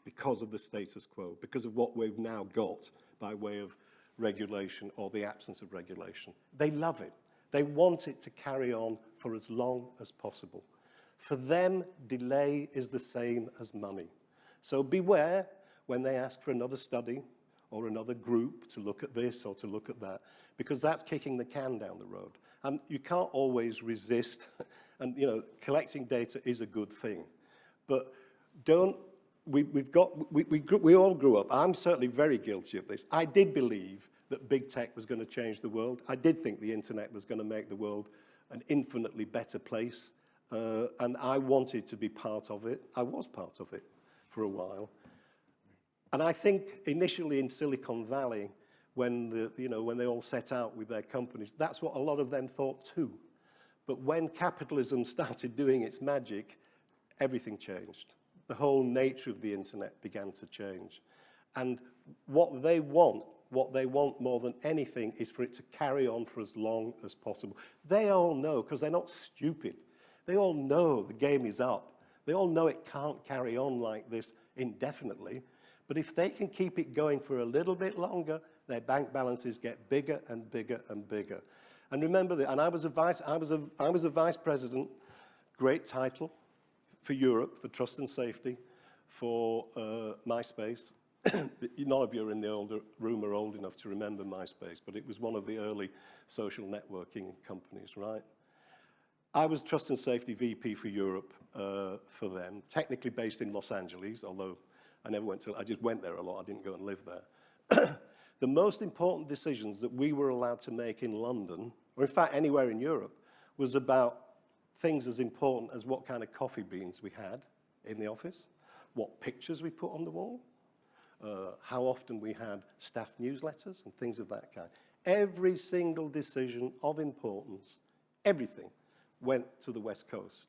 because of the status quo, because of what we've now got by way of regulation or the absence of regulation. They love it. They want it to carry on for as long as possible. For them, delay is the same as money. So beware when they ask for another study or another group to look at this or to look at that, because that's kicking the can down the road. And you can't always resist, and you know, collecting data is a good thing. But we all grew up, I'm certainly very guilty of this. I did believe that big tech was going to change the world. I did think the internet was going to make the world an infinitely better place. And I wanted to be part of it. I was part of it for a while. And I think initially in Silicon Valley, when they all set out with their companies, that's what a lot of them thought too. But when capitalism started doing its magic, everything changed. The whole nature of the internet began to change. And what they want more than anything is for it to carry on for as long as possible. They all know, because they're not stupid. They all know the game is up. They all know it can't carry on like this indefinitely. But if they can keep it going for a little bit longer, their bank balances get bigger and bigger and bigger. And remember that, and I was a vice president, great title for Europe, for trust and safety, for MySpace. None of you in the room are old enough to remember MySpace, but it was one of the early social networking companies, right? I was Trust and Safety VP for Europe for them, technically based in Los Angeles, although I just went there a lot, I didn't go and live there. The most important decisions that we were allowed to make in London, or in fact anywhere in Europe, was about things as important as what kind of coffee beans we had in the office, what pictures we put on the wall, how often we had staff newsletters and things of that kind. Every single decision of importance, everything, went to the West Coast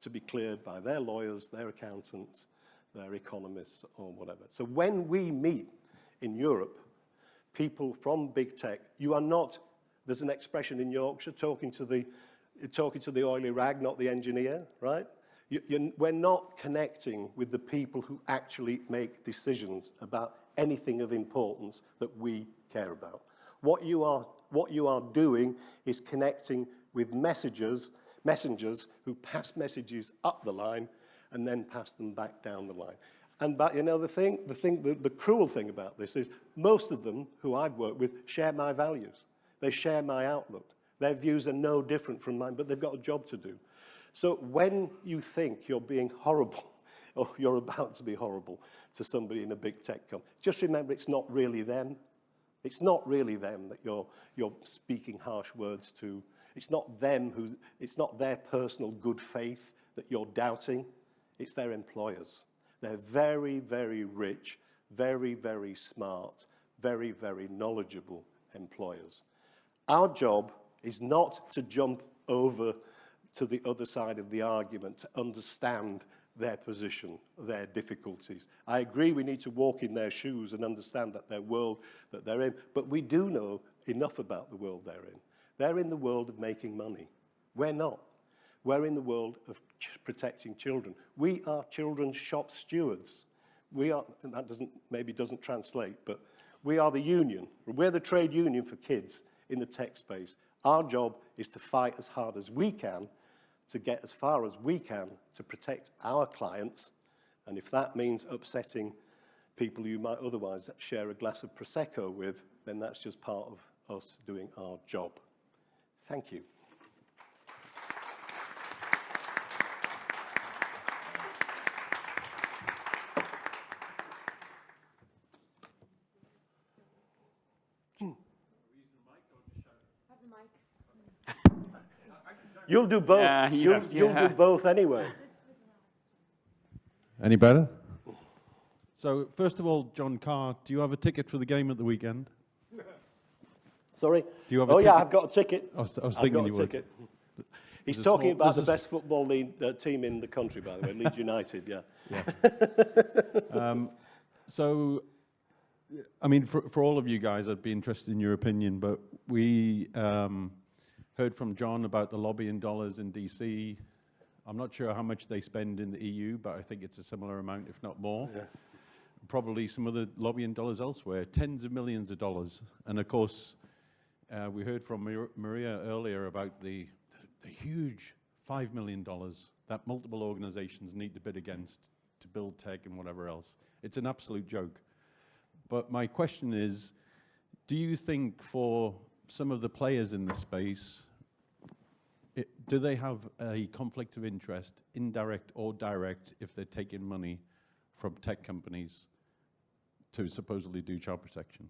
to be cleared by their lawyers, their accountants, their economists, or whatever. So when we meet in Europe, people from big tech, you are not, there's an expression in Yorkshire, talking to the oily rag, not the engineer, right? We're not connecting with the people who actually make decisions about anything of importance that we care about. What you are doing is connecting with messengers who pass messages up the line and then pass them back down the line. And but you know the cruel thing about this is most of them who I've worked with share my values. They share my outlook. Their views are no different from mine, but they've got a job to do. So when you think you're being horrible, or you're about to be horrible to somebody in a big tech company. Just remember, it's not really them. It's not really them that you're speaking harsh words to. It's not them it's not their personal good faith that you're doubting. It's their employers. They're very, very rich, very, very smart, very, very knowledgeable employers. Our job is not to jump over to the other side of the argument to understand their position, their difficulties. I agree we need to walk in their shoes and understand that their world that they're in, but we do know enough about the world they're in. They're in the world of making money. We're not. We're in the world of protecting children. We are children's shop stewards. We are, and that maybe doesn't translate, but we are the union. We're the trade union for kids in the tech space. Our job is to fight as hard as we can to get as far as we can to protect our clients. And if that means upsetting people you might otherwise share a glass of Prosecco with, then that's just part of us doing our job. Thank you. You'll do both. You'll do both anyway. Any better? So, first of all, John Carr, do you have a ticket for the game at the weekend? Sorry? Do you have a ticket? Yeah, I've got a ticket. I was thinking you would. Ticket. He's talking about the best football team in the country, by the way, Leeds United, yeah. So, I mean, for all of you guys, I'd be interested in your opinion, but we heard from John about the lobbying dollars in DC. I'm not sure how much they spend in the EU, but I think it's a similar amount, if not more. Yeah. Probably some other lobbying dollars elsewhere, tens of millions of dollars. And of course, we heard from Maria earlier about the huge $5 million that multiple organizations need to bid against to build tech and whatever else. It's an absolute joke. But my question is, do you think for some of the players in the space, do they have a conflict of interest, indirect or direct, if they're taking money from tech companies to supposedly do child protection?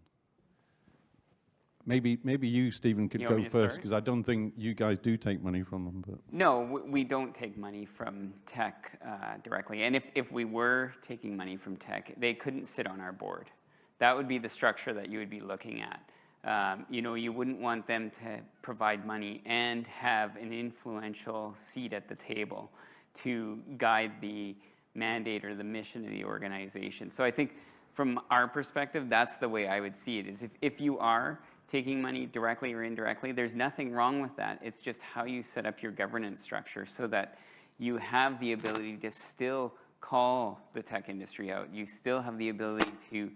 Maybe you, Stephen, could go first, because I don't think you guys do take money from them. But. No, we don't take money from tech directly. And if we were taking money from tech, they couldn't sit on our board. That would be the structure that you would be looking at. You wouldn't want them to provide money and have an influential seat at the table to guide the mandate or the mission of the organization. So I think from our perspective, that's the way I would see it, is if you are taking money directly or indirectly, there's nothing wrong with that. It's just how you set up your governance structure so that you have the ability to still call the tech industry out. You still have the ability to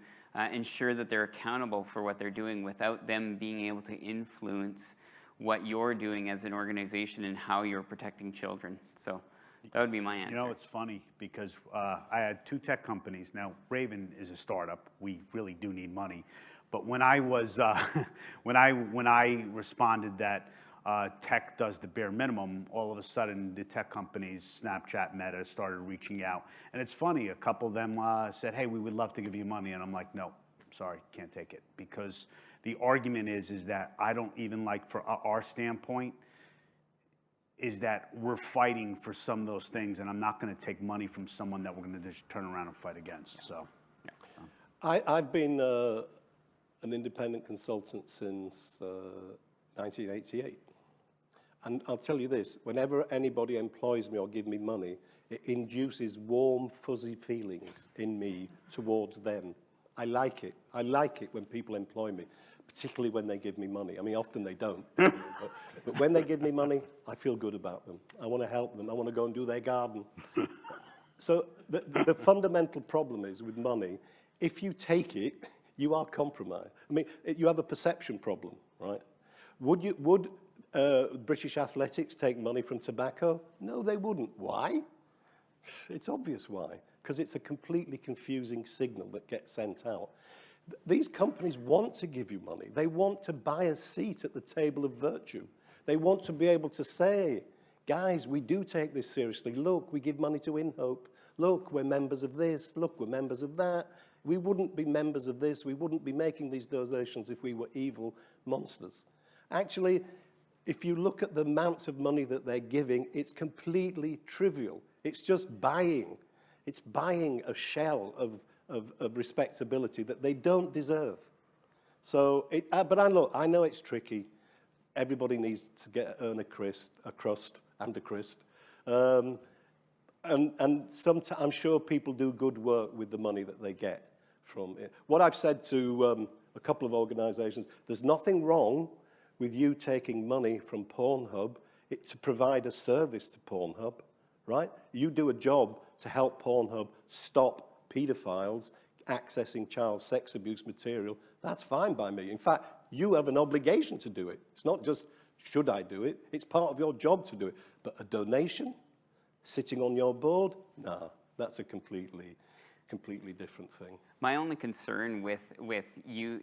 ensure that they're accountable for what they're doing without them being able to influence what you're doing as an organization and how you're protecting children. So that would be my answer. You know, it's funny because I had two tech companies. Now, Raven is a startup. We really do need money. But when I was, when I responded that tech does the bare minimum, all of a sudden the tech companies, Snapchat, Meta, started reaching out. And it's funny, a couple of them said, hey, we would love to give you money. And I'm like, no, sorry, can't take it. Because the argument is that I don't even like, for our standpoint, is that we're fighting for some of those things, and I'm not going to take money from someone that we're going to just turn around and fight against. So, I've been an independent consultant since 1988. And I'll tell you this, whenever anybody employs me or gives me money, it induces warm, fuzzy feelings in me towards them. I like it. I like it when people employ me, particularly when they give me money. I mean, often they don't. but when they give me money, I feel good about them. I want to help them. I want to go and do their garden. So the fundamental problem is with money, if you take it, you are compromised. I mean, you have a perception problem, right? Would British athletics take money from tobacco? No, they wouldn't. Why? It's obvious why. Because it's a completely confusing signal that gets sent out. These companies want to give you money. They want to buy a seat at the table of virtue. They want to be able to say, guys, we do take this seriously. Look, we give money to InHope. look, we're members of this, look, we're members of that. We wouldn't be members of this, we wouldn't be making these donations if we were evil monsters. Actually, if you look at the amounts of money that they're giving, it's completely trivial. It's just buying. It's buying a shell of respectability that they don't deserve. So, but I know it's tricky. Everybody needs to earn a crust. And I'm sure people do good work with the money that they get from it. What I've said to a couple of organizations, there's nothing wrong with you taking money from Pornhub to provide a service to Pornhub, right? You do a job to help Pornhub stop pedophiles accessing child sex abuse material. That's fine by me. In fact, you have an obligation to do it. It's not just, should I do it? It's part of your job to do it. But a donation, sitting on your board, nah, that's a completely different thing. My only concern with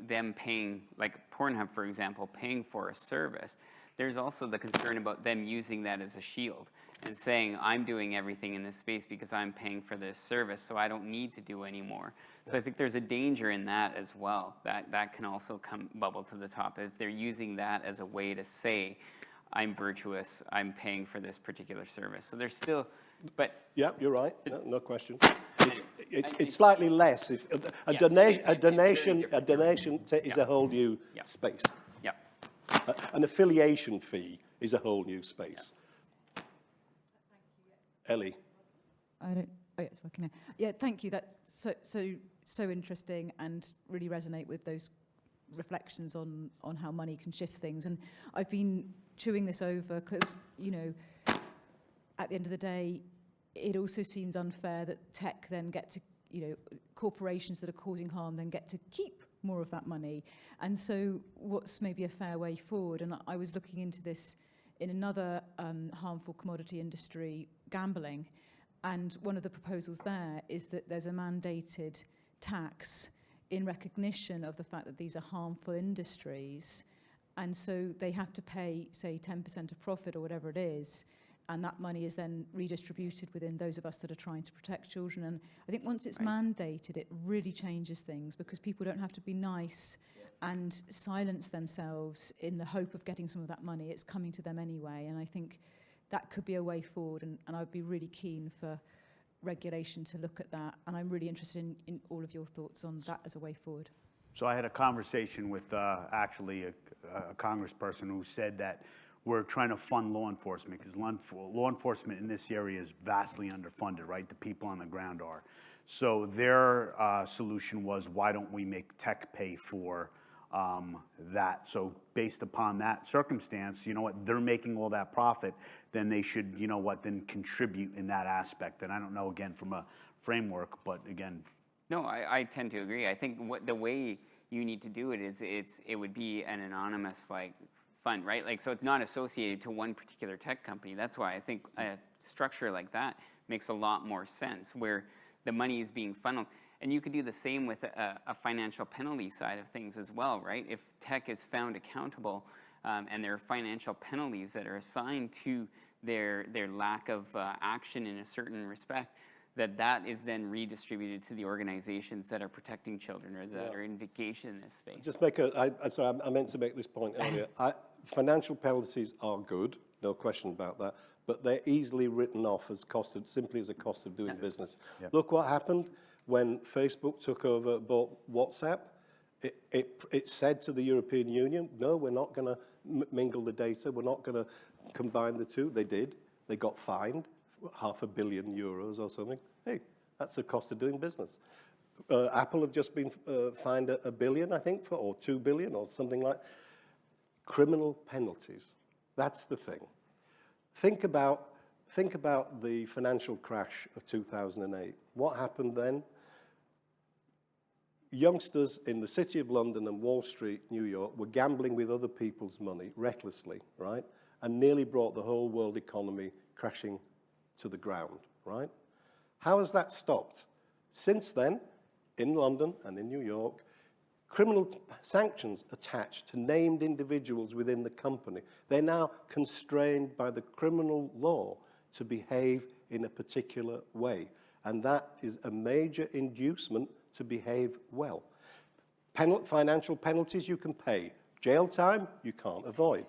them paying, like Pornhub, for example, paying for a service, there's also the concern about them using that as a shield and saying, I'm doing everything in this space because I'm paying for this service, so I don't need to do any more. So I think there's a danger in that as well. That can also bubble to the top if they're using that as a way to say, I'm virtuous, I'm paying for this particular service. So there's still, but... Yeah, you're right, no question. It's slightly less. If a donation is a whole new space. Yeah. An affiliation fee is a whole new space. Yes. Ellie. I don't. Oh, yeah, it's working now. Yeah, thank you. That's so interesting and really resonate with those reflections on how money can shift things. And I've been chewing this over because, you know, at the end of the day, it also seems unfair that tech then get to, you know, corporations that are causing harm then get to keep more of that money. And so what's maybe a fair way forward? And I was looking into this in another harmful commodity industry, gambling. And one of the proposals there is that there's a mandated tax in recognition of the fact that these are harmful industries. And so they have to pay, say, 10% of profit or whatever it is, and that money is then redistributed within those of us that are trying to protect children. And I think once it's mandated, it really changes things because people don't have to be nice and silence themselves in the hope of getting some of that money. It's coming to them anyway. And I think that could be a way forward. And I'd be really keen for regulation to look at that. And I'm really interested in all of your thoughts on that as a way forward. So I had a conversation with actually a congressperson who said that we're trying to fund law enforcement because law enforcement in this area is vastly underfunded, right? The people on the ground are. So their solution was, why don't we make tech pay for that? So based upon that circumstance, you know what, they're making all that profit, then they should, you know what, then contribute in that aspect. And I don't know, again, from a framework, but again. No, I tend to agree. I think the way you need to do it is it would be an anonymous, like, fund, right? Like, so it's not associated to one particular tech company. That's why I think a structure like that makes a lot more sense, where the money is being funneled. And you could do the same with a financial penalty side of things as well, right? If tech is found accountable and there are financial penalties that are assigned to their lack of action in a certain respect, that is then redistributed to the organizations that are protecting children or that are engaged in this space. Just sorry, I meant to make this point earlier. Financial penalties are good, no question about that, but they're easily written off as simply as a cost of doing business. Yep. Look what happened when Facebook took over, bought WhatsApp. It said to the European Union, no, we're not going to mingle the data, we're not going to combine the two. They did. They got fined €500 million or something. Hey, that's the cost of doing business. Apple have just been fined $1 billion, I think, or $2 billion or something like that. Criminal penalties. That's the thing. Think about the financial crash of 2008. What happened then? Youngsters in the City of London and Wall Street, New York, were gambling with other people's money recklessly, right? And nearly brought the whole world economy crashing to the ground, right? How has that stopped? Since then, in London and in New York, criminal sanctions attached to named individuals within the company. They're now constrained by the criminal law to behave in a particular way. And that is a major inducement to behave well. Financial penalties you can pay. Jail time, you can't avoid.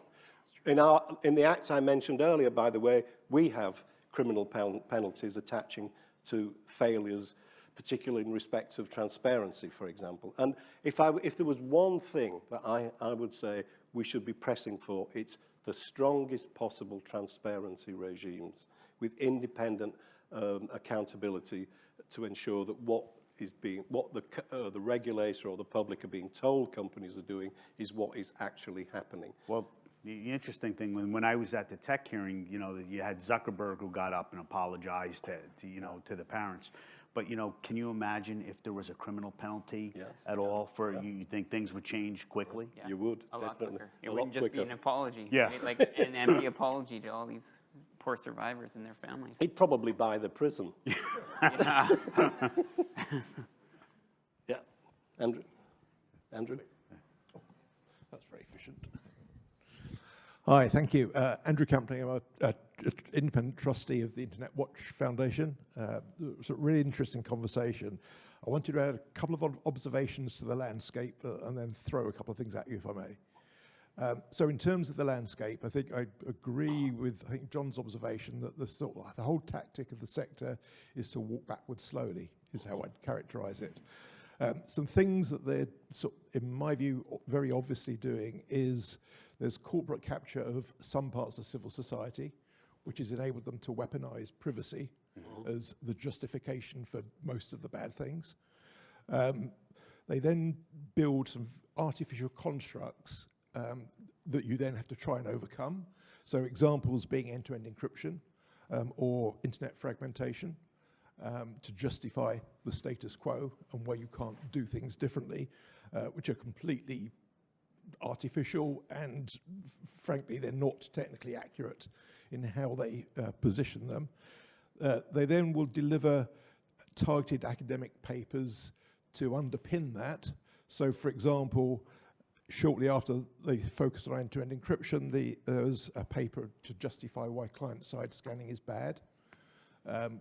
In the Act I mentioned earlier, by the way, we have criminal penalties attaching to failures, particularly in respect of transparency, for example. And if there was one thing that I would say we should be pressing for, it's the strongest possible transparency regimes with independent accountability to ensure that what the regulator or the public are being told companies are doing is what is actually happening. Well, the interesting thing, when I was at the tech hearing, you know, you had Zuckerberg who got up and apologized to the parents. But, you know, can you imagine if there was a criminal penalty at all for, you think things would change quickly? Yeah. You would, a lot definitely. quicker. It wouldn't just be an apology. Yeah. Right? Like an empty apology to all these poor survivors and their families. He'd probably buy the prison. Yeah. Yeah. Andrew? Andrew? That's very efficient. Hi, thank you. Andrew Campney, I'm an independent trustee of the Internet Watch Foundation. It was a really interesting conversation. I wanted to add a couple of observations to the landscape and then throw a couple of things at you, if I may. So in terms of the landscape, I think I agree with John's observation that the whole tactic of the sector is to walk backwards slowly, is how I'd characterize it. Some things that they're, in my view, very obviously doing is there's corporate capture of some parts of civil society, which has enabled them to weaponize privacy as the justification for most of the bad things. They then build some artificial constructs that you then have to try and overcome. So examples being end-to-end encryption or internet fragmentation to justify the status quo and where you can't do things differently, which are completely artificial and frankly they're not technically accurate in how they position them. They then will deliver targeted academic papers to underpin that. So for example, shortly after they focused on end-to-end encryption, there was a paper to justify why client-side scanning is bad,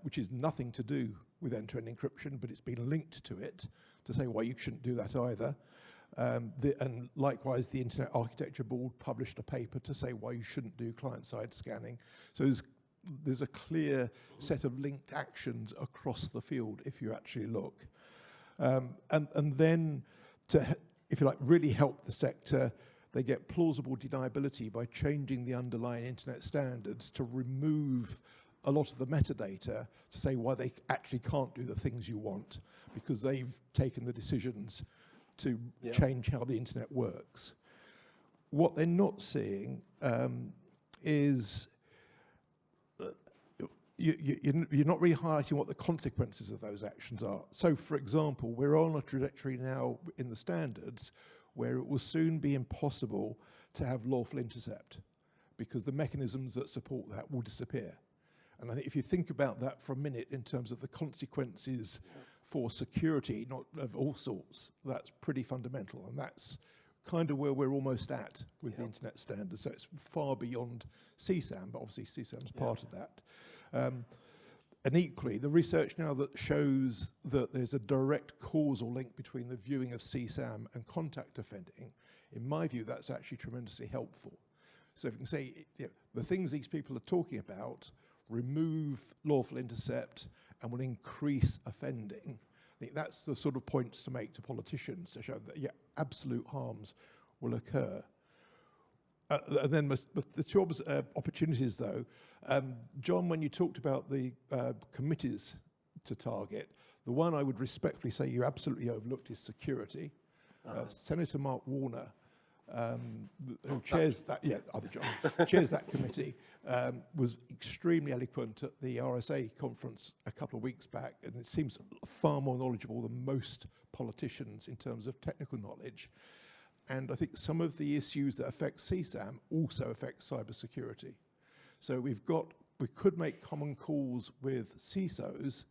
which is nothing to do with end-to-end encryption, but it's been linked to it to say why you shouldn't do that either. And likewise, the Internet Architecture Board published a paper to say why you shouldn't do client-side scanning. So there's a clear set of linked actions across the field if you actually look. And then to, if you like, really help the sector, they get plausible deniability by changing the underlying internet standards to remove a lot of the metadata to say why they actually can't do the things you want because they've taken the decisions to change how the internet works. What they're not seeing is you're not really highlighting what the consequences of those actions are. So, for example, we're on a trajectory now in the standards where it will soon be impossible to have lawful intercept because the mechanisms that support that will disappear. And I think if you think about that for a minute in terms of the consequences for security, not of all sorts, that's pretty fundamental. And that's kind of where we're almost at with the internet standards. So it's far beyond CSAM, but obviously CSAM's part of that. And equally, the research now that shows that there's a direct causal link between the viewing of CSAM and contact offending, in my view, that's actually tremendously helpful. So if you can say, the things these people are talking about remove lawful intercept and will increase offending, I think that's the sort of points to make to politicians to show that, absolute harms will occur. And then the two opportunities, though, John, when you talked about the committees to target, the one I would respectfully say you absolutely overlooked is security. Senator Mark Warner, who chairs that, other John, chairs that committee, was extremely eloquent at the RSA conference a couple of weeks back, and it seems far more knowledgeable than most politicians in terms of technical knowledge. And I think some of the issues that affect CSAM also affect cybersecurity. So we could make common calls with CISOs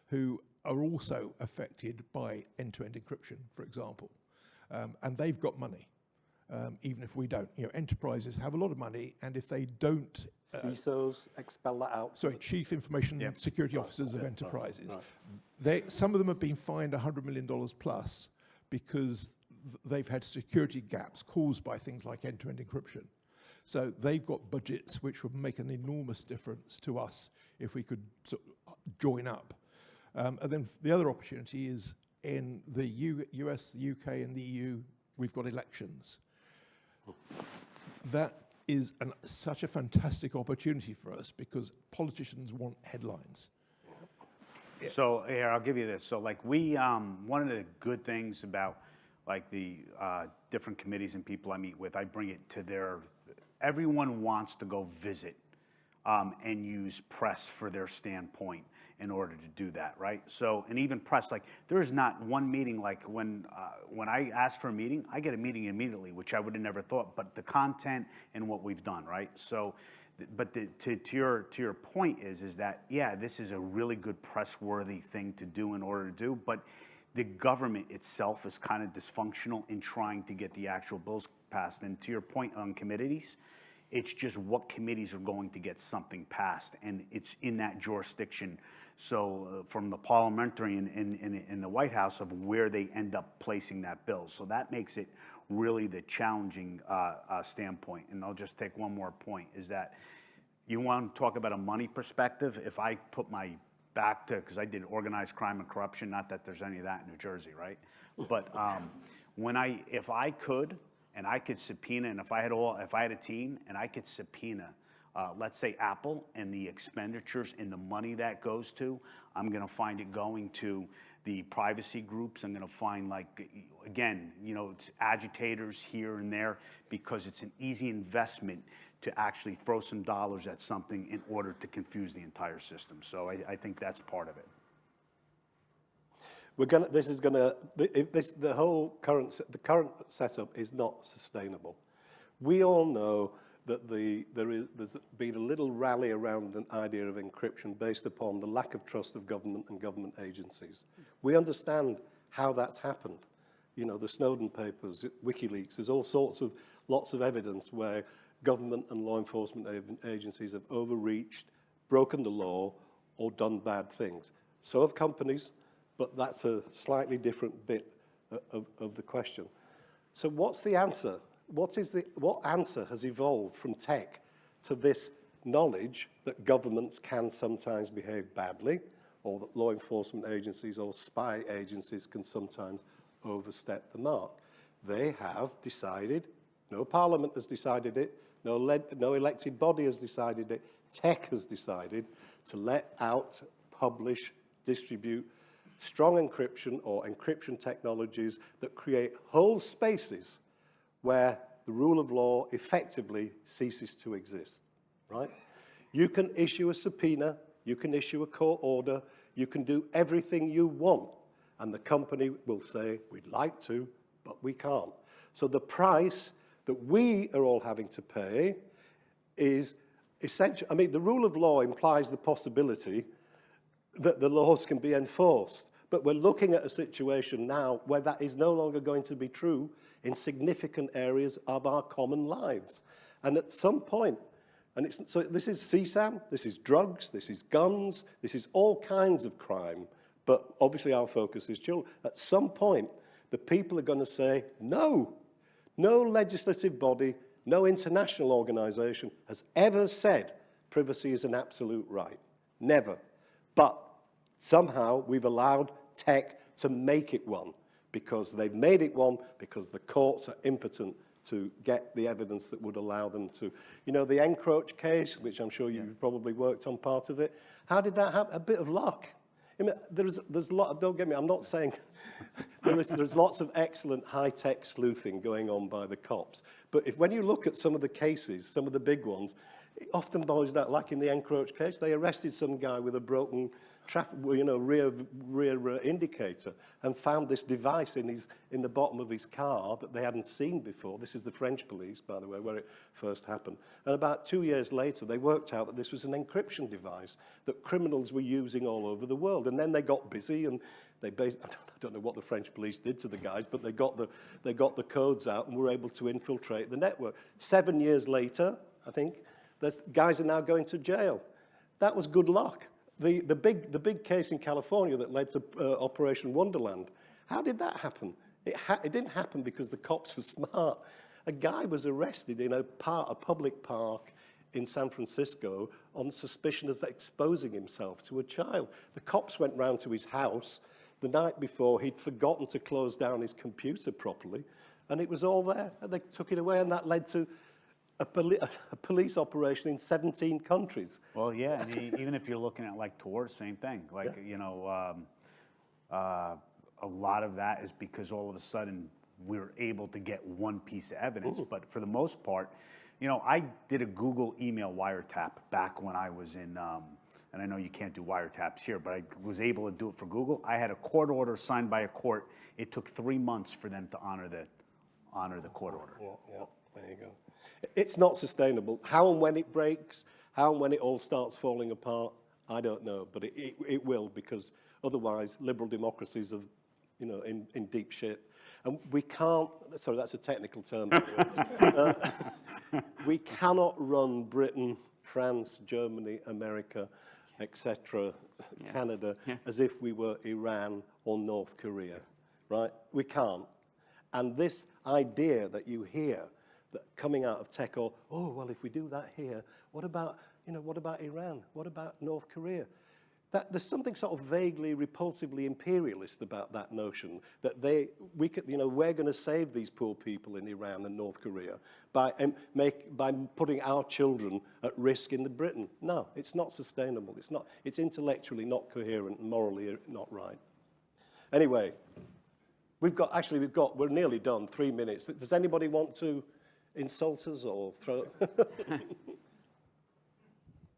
who are also affected by end-to-end encryption, for example. And they've got money. even if we don't. You know, enterprises have a lot of money, and if they don't, CISOs, expel that out. sorry, Chief Information Yep. Security Officers of enterprises, right. some of them have been fined $100 million plus because they've had security gaps caused by things like end-to-end encryption. So they've got budgets which would make an enormous difference to us if we could sort of join up. And then the other opportunity is in the US, the UK, and the EU, we've got elections. That is such a fantastic opportunity for us because politicians want headlines. So here, I'll give you this. So like we, one of the good things about like the different committees and people I meet with, I bring it to everyone wants to go visit and use press for their standpoint in order to do that, right? So, and even press, like there is not one meeting, like when I ask for a meeting, I get a meeting immediately, which I would have never thought, but the content and what we've done, right? So, but to your point is that, yeah, this is a really good press-worthy thing to do in order to do, but the government itself is kind of dysfunctional in trying to get the actual bills passed. And to your point on committees, it's just what committees are going to get something passed, and it's in that jurisdiction. So from the parliamentary in the White House of where they end up placing that bill. So that makes it really the challenging standpoint. And I'll just take one more point, is that you want to talk about a money perspective. If I put my back to, because I did organized crime and corruption, not that there's any of that in New Jersey, right? But if I could, and I could subpoena, and if I had a team, and I could subpoena, let's say Apple and the expenditures and the money that goes to, I'm going to find it going to the privacy groups. I'm going to find, like, again, you know, it's agitators here and there, because it's an easy investment to actually throw some dollars at something in order to confuse the entire system. So I think that's part of it. The whole current setup is not sustainable. We all know that there's been a little rally around an idea of encryption based upon the lack of trust of government and government agencies. We understand how that's happened. You know, the Snowden papers, WikiLeaks, there's lots of evidence where government and law enforcement agencies have overreached, broken the law, or done bad things. So have companies, but that's a slightly different bit of the question. So what's the answer? What answer has evolved from tech to this knowledge that governments can sometimes behave badly, or that law enforcement agencies or spy agencies can sometimes overstep the mark? They have decided, no parliament has decided it, no elected body has decided it, tech has decided to let out, publish, distribute strong encryption or encryption technologies that create whole spaces where the rule of law effectively ceases to exist, right? You can issue a subpoena, you can issue a court order, you can do everything you want, and the company will say, we'd like to, but we can't. So the price that we are all having to pay is essential. I mean, the rule of law implies the possibility that the laws can be enforced. But we're looking at a situation now where that is no longer going to be true in significant areas of our common lives. And at some point, so this is CSAM, this is drugs, this is guns, this is all kinds of crime, but obviously our focus is children. At some point, the people are going to say, no. No legislative body, no international organization has ever said privacy is an absolute right. Never. But somehow we've allowed tech to make it one, because they've made it one because the courts are impotent to get the evidence that would allow them to. You know, the Encroach case, which I'm sure you probably worked on part of it, how did that happen? A bit of luck. I mean, there's a lot, don't get me, I'm not saying, there's lots of excellent high-tech sleuthing going on by the cops. But when you look at some of the cases, some of the big ones, it often boils down, like in the Encroach case, they arrested some guy with a broken rear indicator and found this device in the bottom of his car that they hadn't seen before. This is the French police, by the way, where it first happened. And about 2 years later, they worked out that this was an encryption device that criminals were using all over the world. And then they got busy and I don't know what the French police did to the guys, but they got the codes out and were able to infiltrate the network. 7 years later, I think, the guys are now going to jail. That was good luck. The big case in California that led to Operation Wonderland, how did that happen? It didn't happen because the cops were smart. A guy was arrested in a public park in San Francisco on suspicion of exposing himself to a child. The cops went round to his house the night before. He'd forgotten to close down his computer properly, and it was all there, and they took it away, and that led to a police operation in 17 countries. Well, yeah, and even if you're looking at like tours, same thing. Like, Yeah. you know, a lot of that is because all of a sudden we're able to get one piece of evidence. But for the most part, you know, I did a Google email wiretap back when I was in, and I know you can't do wiretaps here, but I was able to do it for Google. I had a court order signed by a court. It took 3 months for them to honor the court order. Yeah, there you go. It's not sustainable. How and when it breaks, how and when it all starts falling apart, I don't know, but it will, because otherwise liberal democracies are, you know, in deep shit. And we can't, sorry, that's a technical term. We cannot run Britain, France, Germany, America, etc., Canada, as if we were Iran or North Korea, right? We can't. And this idea that you hear that coming out of tech, or, oh, well, if we do that here, what about Iran? What about North Korea? There's something sort of vaguely, repulsively imperialist about that notion that we're going to save these poor people in Iran and North Korea by putting our children at risk in Britain. No, it's not sustainable. It's intellectually not coherent and morally not right. Anyway, we're nearly done, 3 minutes. Does anybody want to insult us or throw?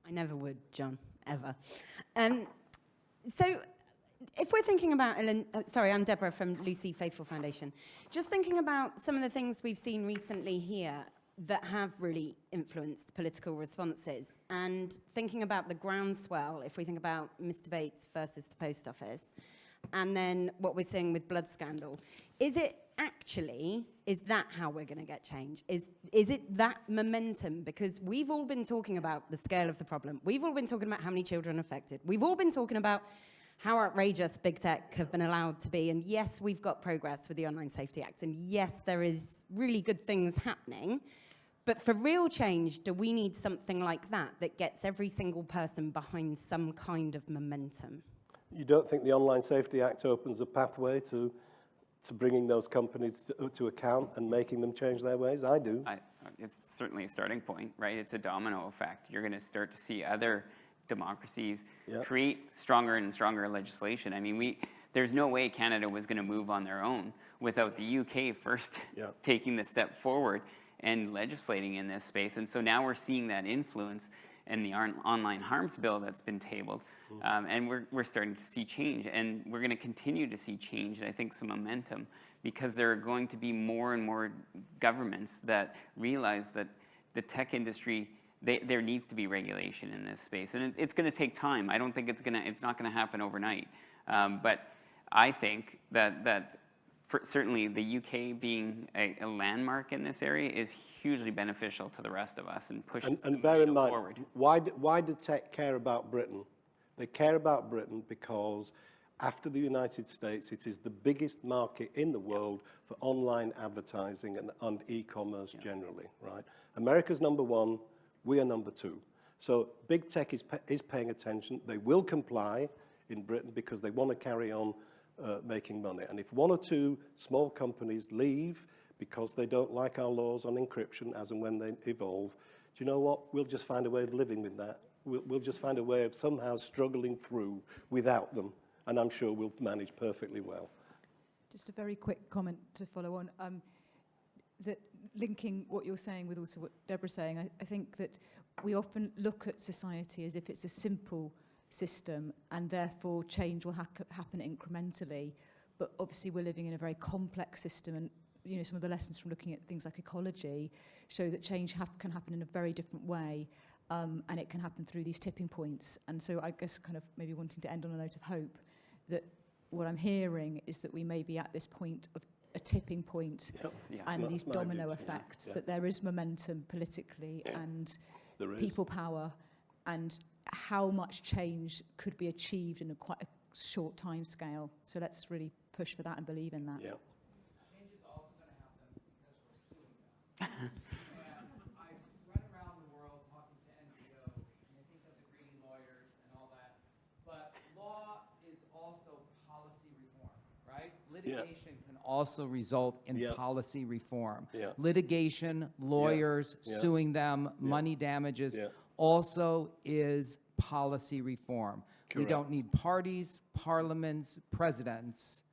I never would, John. Ever. So if we're thinking about, sorry, I'm Deborah from Lucy Faithful Foundation. Just thinking about some of the things we've seen recently here that have really influenced political responses, and thinking about the groundswell, if we think about Mr. Bates versus the post office, and then what we're seeing with blood scandal, is that how we're going to get change? Is it that momentum? Because we've all been talking about the scale of the problem. We've all been talking about how many children are affected. We've all been talking about how outrageous big tech have been allowed to be. And yes, we've got progress with the Online Safety Act. And yes, there is really good things happening. But for real change, do we need something like that gets every single person behind some kind of momentum? You don't think the Online Safety Act opens a pathway to bringing those companies to account and making them change their ways? I do. It's certainly a starting point, right? It's a domino effect. You're going to start to see other democracies create stronger and stronger legislation. I mean, there's no way Canada was going to move on their own without the UK first taking the step forward and legislating in this space. And so now we're seeing that influence in the online harms bill that's been tabled. And we're starting to see change, and we're going to continue to see change, and I think some momentum, because there are going to be more and more governments that realize that the tech industry, there needs to be regulation in this space, and it's going to take time. I don't think it's not going to happen overnight, but I think that certainly the UK being a landmark in this area is hugely beneficial to the rest of us and pushes and bear in mind, forward. Why do tech care about Britain? They care about Britain because after the United States, it is the biggest market in the world for online advertising and e-commerce generally, right? America's number one, we are number two. So big tech is paying attention. They will comply in Britain because they want to carry on making money. And if one or two small companies leave because they don't like our laws on encryption as and when they evolve, do you know what? We'll just find a way of living with that. We'll just find a way of somehow struggling through without them, and I'm sure we'll manage perfectly well. Just a very quick comment to follow on. That linking what you're saying with also what Deborah's saying, I think that we often look at society as if it's a simple system and therefore change will happen incrementally. But obviously we're living in a very complex system, and some of the lessons from looking at things like ecology show that change can happen in a very different way. And it can happen through these tipping points. And so I guess kind of maybe wanting to end on a note of hope that what I'm hearing is that we may be at this point of a tipping point, Yeah. and That's these my domino view too, effects, yeah. that there is momentum politically and There is. people power, and how much change could be achieved in quite a short time scale. So let's really push for that and believe in that. Yeah. Change is also going to happen because we're suing them. And I run around the world talking to NGOs, and they think of the greedy lawyers and all that. But law is also policy reform, right? Litigation can also result in Yeah. policy reform. Yeah. Litigation, lawyers, Yeah. suing them, money damages, Yeah. also is policy reform. We don't Correct. need parties, parliaments, presidents,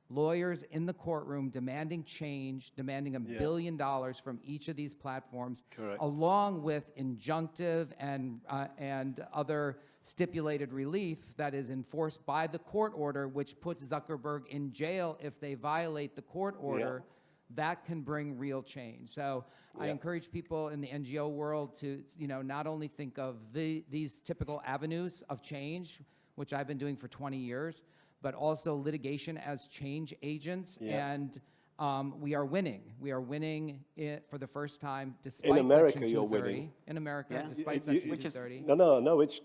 lawyers in the courtroom demanding change, demanding $1 billion from each of these platforms, Correct. along with injunctive and other stipulated relief that is enforced by the court order, which puts Zuckerberg in jail if they violate the court order. That can bring real change. So I encourage people in the NGO world to, not only think of these typical avenues of change, which I've been doing for 20 years, but also litigation as change agents. Yeah. And we are winning. We are winning it for the first time, despite In America, Section you're 230. winning. In America, Yeah. despite You- Section which is- 230. No, it's,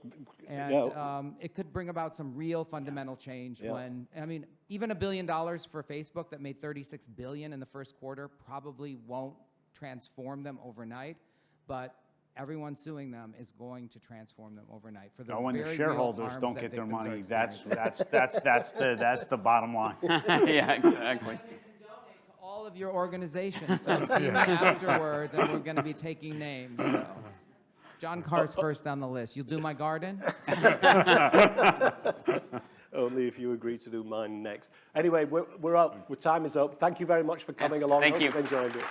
And it could bring about some real fundamental change Yeah. when, I mean, even $1 billion for Facebook that made $36 billion in the first quarter probably won't transform them overnight, but everyone suing them is going to transform them overnight for the When the very real shareholders harms don't that get their victims are money, experiencing. that's the bottom line. Yeah, exactly. They can donate to all of your organizations, so see me afterwards, and we're going to be taking names. So. John Carr's first on the list. You'll do my garden? only if you agree to do mine next. Anyway, we're up. Time is up. Thank you very much for coming along. thank Hope you. you've enjoyed it.